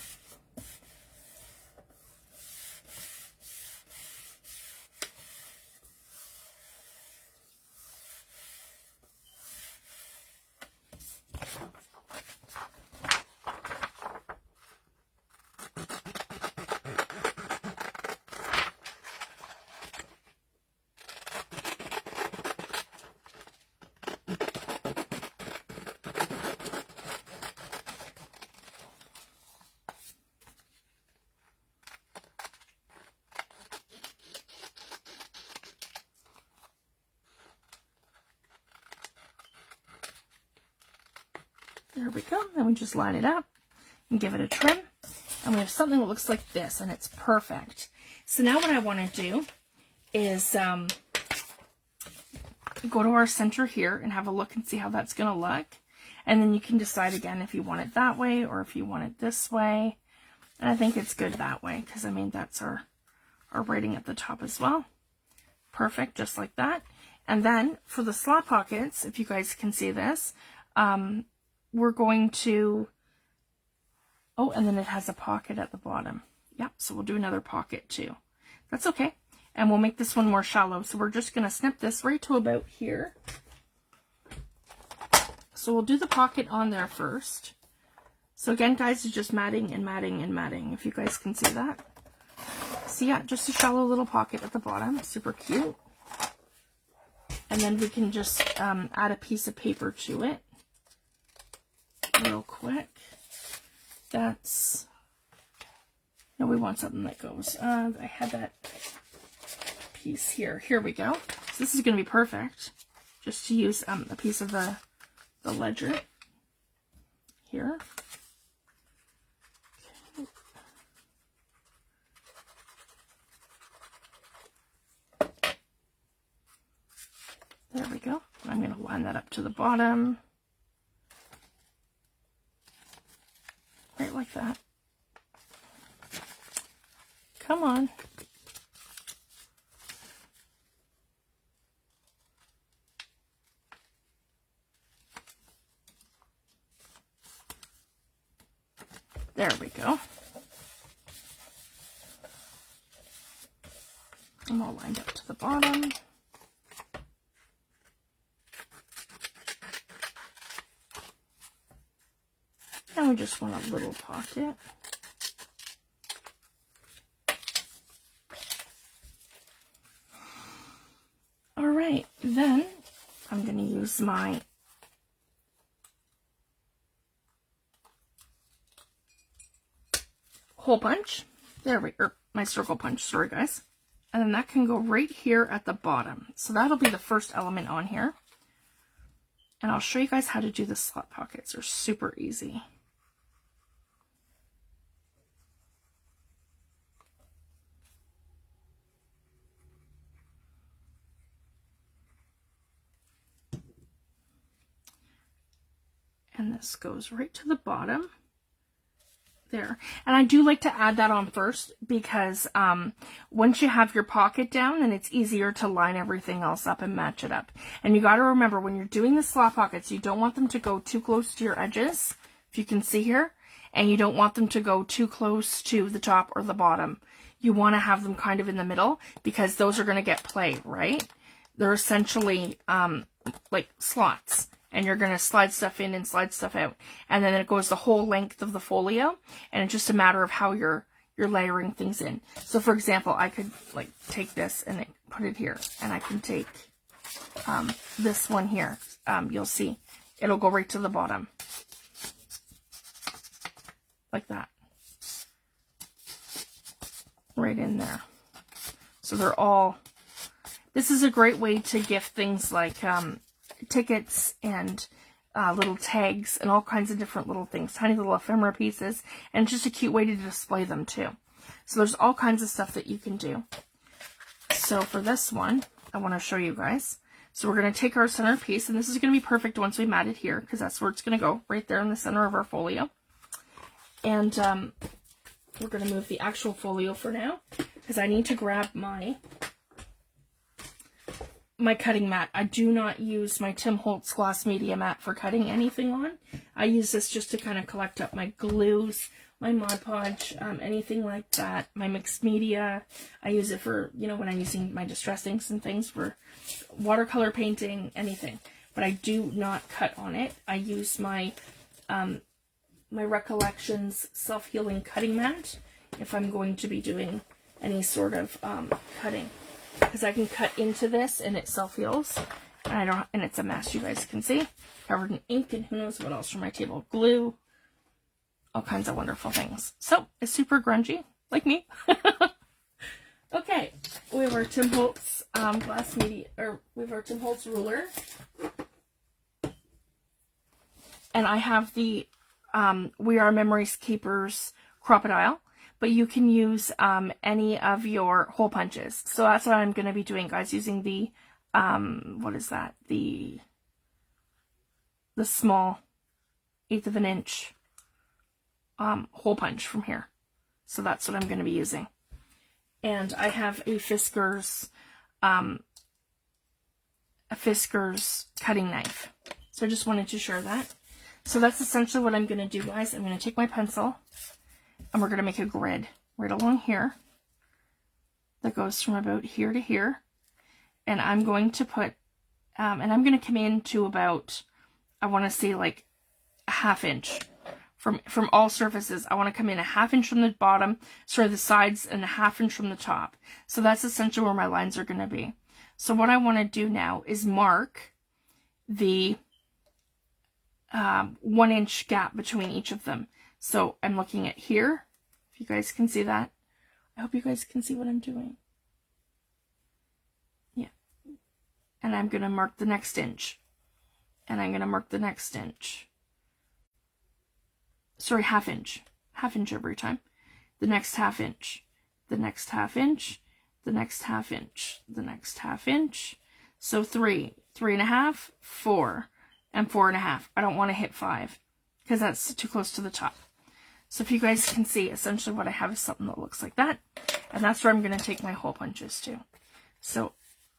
There we go. Then we just line it up and give it a trim. And we have something that looks like this, and it's perfect. So now what I want to do is go to our center here and have a look and see how that's going to look. And then you can decide again if you want it that way or if you want it this way. And I think it's good that way because, I mean, that's our writing at the top as well. Perfect, just like that. And then for the slot pockets, if you guys can see this, we're going to, oh, and then it has a pocket at the bottom. Yep, so we'll do another pocket too. That's okay. And we'll make this one more shallow. So we're just going to snip this right to about here. So we'll do the pocket on there first. So again, guys, it's just matting and matting and matting, if you guys can see that. So yeah, just a shallow little pocket at the bottom. Super cute. And then we can just add a piece of paper to it real quick. That's, no, we want something that goes, I had that piece here. Here we go. So this is going to be perfect just to use a piece of the ledger here. Okay. There we go. I'm going to line that up to the bottom. Right like that. Come on. There we go. I'm all lined up to the bottom. And we just want a little pocket. All right, then I'm going to use my hole punch. There we go. My circle punch, sorry guys. And then that can go right here at the bottom. So that'll be the first element on here. And I'll show you guys how to do the slot pockets. They're super easy. And this goes right to the bottom. There. And I do like to add that on first because once you have your pocket down, then it's easier to line everything else up and match it up. And you got to remember, when you're doing the slot pockets, you don't want them to go too close to your edges, if you can see here, and you don't want them to go too close to the top or the bottom. You want to have them kind of in the middle because those are going to get play, right? They're essentially like slots. And you're going to slide stuff in and slide stuff out. And then it goes the whole length of the folio. And it's just a matter of how you're layering things in. So for example, I could like take this and put it here. And I can take this one here. You'll see. It'll go right to the bottom. Like that. Right in there. So they're all... This is a great way to gift things like... tickets and little tags and all kinds of different little things, tiny little ephemera pieces, and it's just a cute way to display them too. So there's all kinds of stuff that you can do. So for this one, I want to show you guys. So we're going to take our center piece, and this is going to be perfect once we mat it here, because that's where it's going to go, right there in the center of our folio. And we're going to move the actual folio for now, because I need to grab my cutting mat. I do not use my Tim Holtz gloss media mat for cutting anything on. I use this just to kind of collect up my glues, my Mod Podge, anything like that, my mixed media. I use it for, you know, when I'm using my distress inks and things for watercolor painting, anything. But I do not cut on it. I use my my Recollections self-healing cutting mat if I'm going to be doing any sort of cutting. Because I can cut into this and it self-heals, and it's a mess, you guys can see, covered in ink and who knows what else from my table, glue, all kinds of wonderful things. So it's super grungy, like me. Okay, we have our Tim Holtz glass media, or we have our Tim Holtz ruler, and I have the We Are Memories Keepers Crocodile. But you can use any of your hole punches. So that's what I'm going to be doing, guys, using the, what is that? The small 1/8 of an inch hole punch from here. So that's what I'm going to be using. And I have a Fiskars cutting knife. So I just wanted to share that. So that's essentially what I'm going to do, guys. I'm going to take my pencil. And we're going to make a grid right along here that goes from about here to here. And I'm going to put, and I'm going to come in to about, I want to say like a 1/2 inch from all surfaces. I want to come in a 1/2 inch from the bottom, sorry, the sides, and a 1/2 inch from the top. So that's essentially where my lines are going to be. So what I want to do now is mark the 1 inch gap between each of them. So I'm looking at here, if you guys can see that. I hope you guys can see what I'm doing. Yeah. And I'm going to mark the next inch. And I'm going to mark the next inch. Sorry, 1/2 inch. 1/2 inch every time. The next 1/2 inch. The next 1/2 inch. The next 1/2 inch. The next 1/2 inch. So 3, 3.5, 4, and 4.5. I don't want to hit 5 because that's too close to the top. So if you guys can see, essentially what I have is something that looks like that. And that's where I'm going to take my hole punches to. So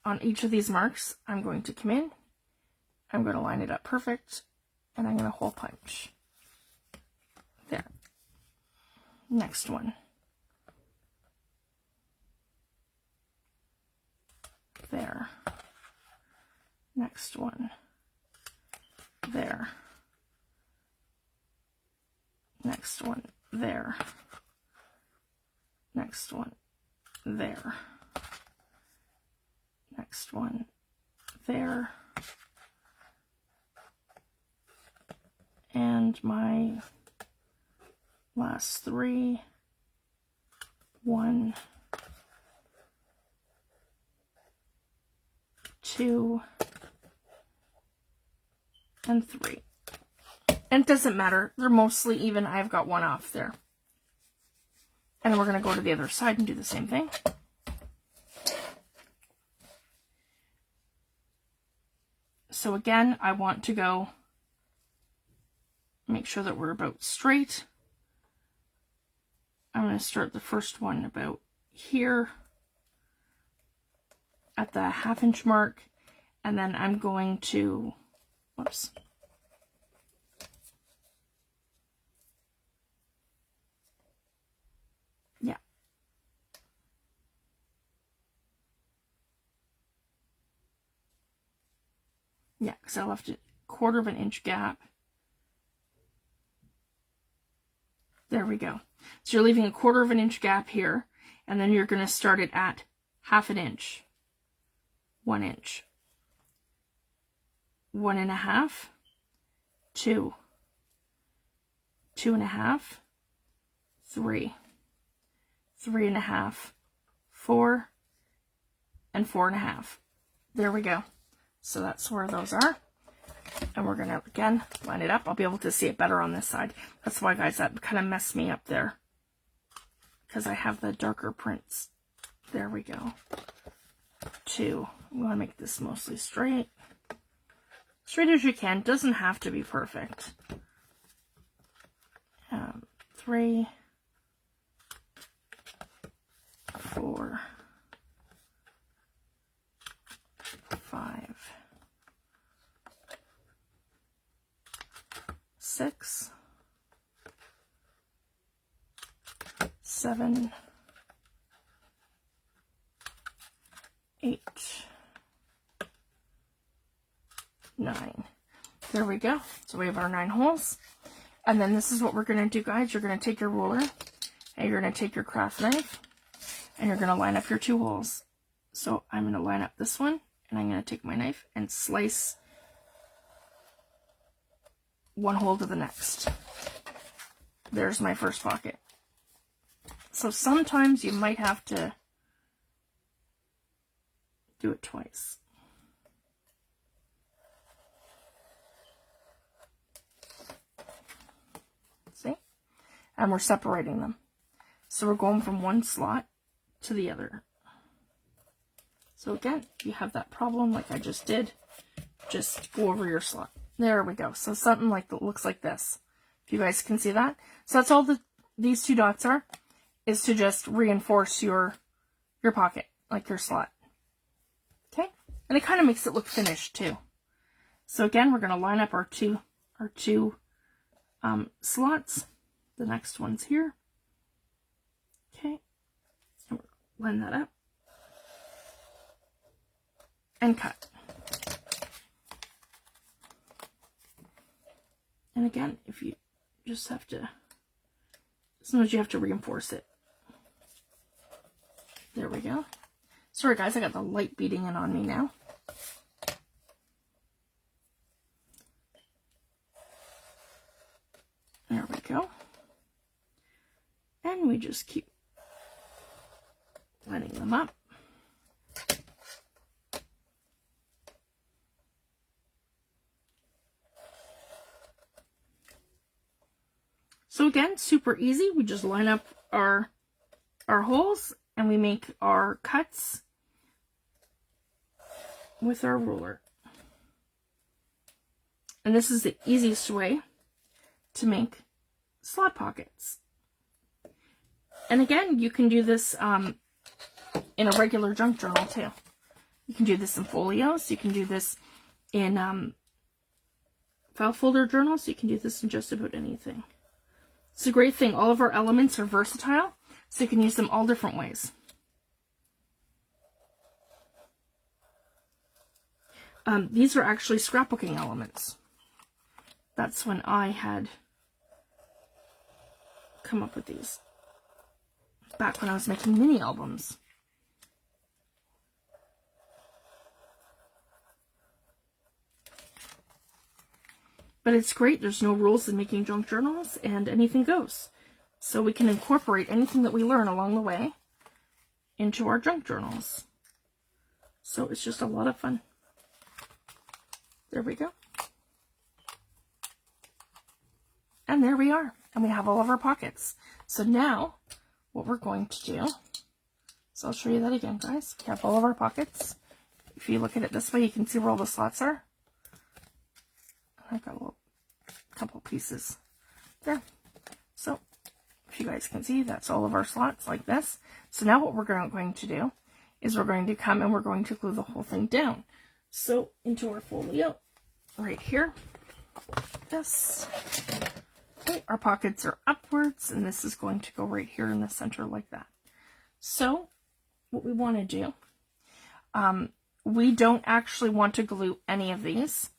on each of these marks, I'm going to come in. I'm going to line it up perfect. And I'm going to hole punch. There. Next one. There. Next one. There. next one there, next one there, next one there, and my last 3, 1, 2, and 3. And it doesn't matter, they're mostly even. I've got one off there. And then we're going to go to the other side and do the same thing. So again, I want to go, make sure that we're about straight. I'm going to start the first one about here at the 1/2 inch mark, and then I'm going to, whoops. Yeah. Yeah, because I left a 1/4 inch gap. There we go. So you're leaving a 1/4 inch gap here, and then you're going to start it at 1/2 inch, 1 inch, 1 1/2, 2, 2 1/2, 3, 3 1/2, 4, and 4 1/2. There we go. So that's where those are. And we're going to, again, line it up. I'll be able to see it better on this side. That's why, guys, that kind of messed me up there, because I have the darker prints. There we go. 2. We want to make this mostly straight. Straight as you can. Doesn't have to be perfect. 3, 4, 5, 6, 7, 8, 9. There we go. So we have our 9 holes. And then this is what we're going to do, guys. You're going to take your ruler and you're going to take your craft knife and you're going to line up your 2 holes. So I'm going to line up this one and I'm going to take my knife and slice one hole to the next. There's my first pocket. So sometimes you might have to do it twice. See? And we're separating them. So we're going from one slot to the other. So again, if you have that problem like I just did, just go over your slot. There we go. So something like that looks like this. If you guys can see that. So that's all these 2 dots are, is to just reinforce your pocket, like your slot. Okay? And it kind of makes it look finished too. So again, we're going to line up our two slots. The next one's here. Okay. And we'll line that up. And cut. And again, if you just have to, sometimes you have to reinforce it. There we go. Sorry guys, I got the light beating in on me now. There we go. And we just keep lining them up. So again, super easy. We just line up our holes and we make our cuts with our ruler. And this is the easiest way to make slot pockets. And again, you can do this in a regular junk journal too. You can do this in folios. You can do this in file folder journals. You can do this in just about anything. It's a great thing. All of our elements are versatile, so you can use them all different ways. These are actually scrapbooking elements. That's when I had come up with these back when I was making mini albums. But it's great. There's no rules in making junk journals, and anything goes. So we can incorporate anything that we learn along the way into our junk journals. So it's just a lot of fun. There we go. And there we are. And we have all of our pockets. So now what we're going to do, so I'll show you that again, guys. We have all of our pockets. If you look at it this way, you can see where all the slots are. I've got a couple pieces there. So if you guys can see, that's all of our slots like this. So now what we're going to do is we're going to come and we're going to glue the whole thing down. So into our folio right here, this. Okay, our pockets are upwards, and this is going to go right here in the center like that. So what we want to do, we don't actually want to glue any of these.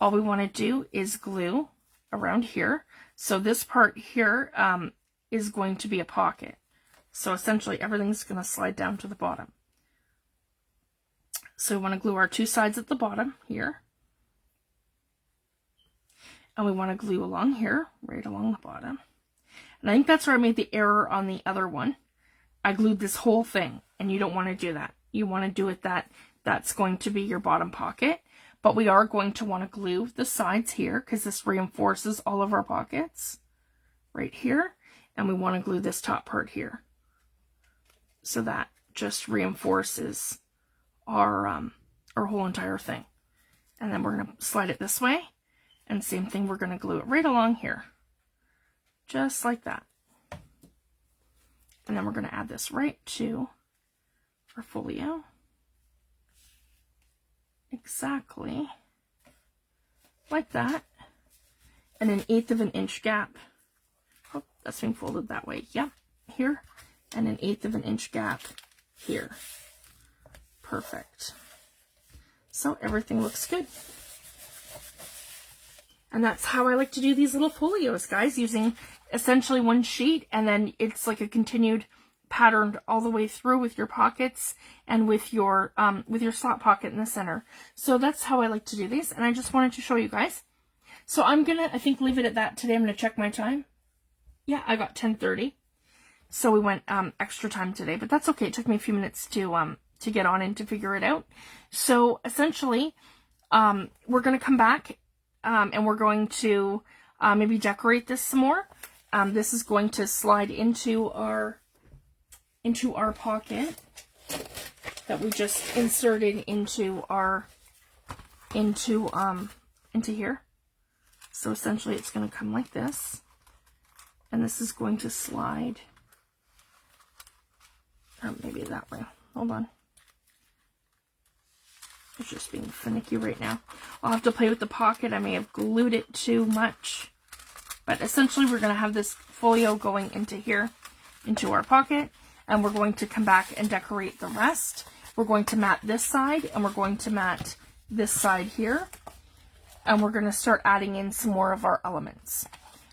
All we want to do is glue around here. So this part here is going to be a pocket. So essentially everything's going to slide down to the bottom. So we want to glue our two sides at the bottom here. And we want to glue along here, right along the bottom. And I think that's where I made the error on the other one. I glued this whole thing, and you don't want to do that. You want to do it that's going to be your bottom pocket. But we are going to want to glue the sides here because this reinforces all of our pockets right here. And we want to glue this top part here. So that just reinforces our whole entire thing. And then we're going to slide it this way. And same thing, we're going to glue it right along here. Just like that. And then we're going to add this right to our folio. Exactly like that. And 1/8 of an inch gap. Oh, that's being folded that way. Yep, here. And 1/8 of an inch gap here. Perfect. So everything looks good. And that's how I like to do these little folios, guys, using essentially one sheet, and then it's like a continued pattern all the way through with your pockets and with your slot pocket in the center. So that's how I like to do these, and I just wanted to show you guys. So I'm gonna, I think, leave it at that today. I'm gonna check my time. Yeah, I got 10:30. So we went extra time today, but that's okay. It took me a few minutes to get on and to figure it out. So essentially, we're gonna come back. And we're going to maybe decorate this some more. This is going to slide into our pocket that we just inserted into here. So essentially it's going to come like this, and this is going to slide maybe that way. Hold on. It's just being finicky right now. I'll have to play with the pocket. I may have glued it too much. But essentially we're going to have this folio going into here, into our pocket. And we're going to come back and decorate the rest. We're going to mat this side, and we're going to mat this side here. And we're going to start adding in some more of our elements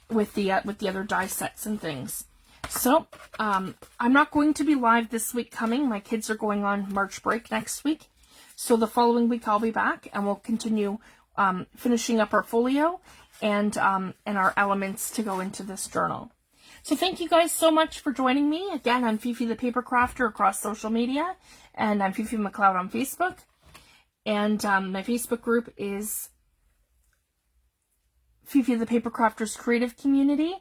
with the other die sets and things. So I'm not going to be live this week coming. My kids are going on March break next week. So the following week I'll be back, and we'll continue finishing up our folio and our elements to go into this journal. So thank you guys so much for joining me. Again, I'm Fifi the Paper Crafter across social media, and I'm Fifi McLeod on Facebook. And my Facebook group is Fifi the Paper Crafter's Creative Community,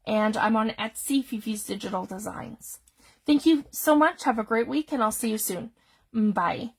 and I'm on Etsy, Fifi's Digital Designs. Thank you so much. Have a great week, and I'll see you soon. Bye.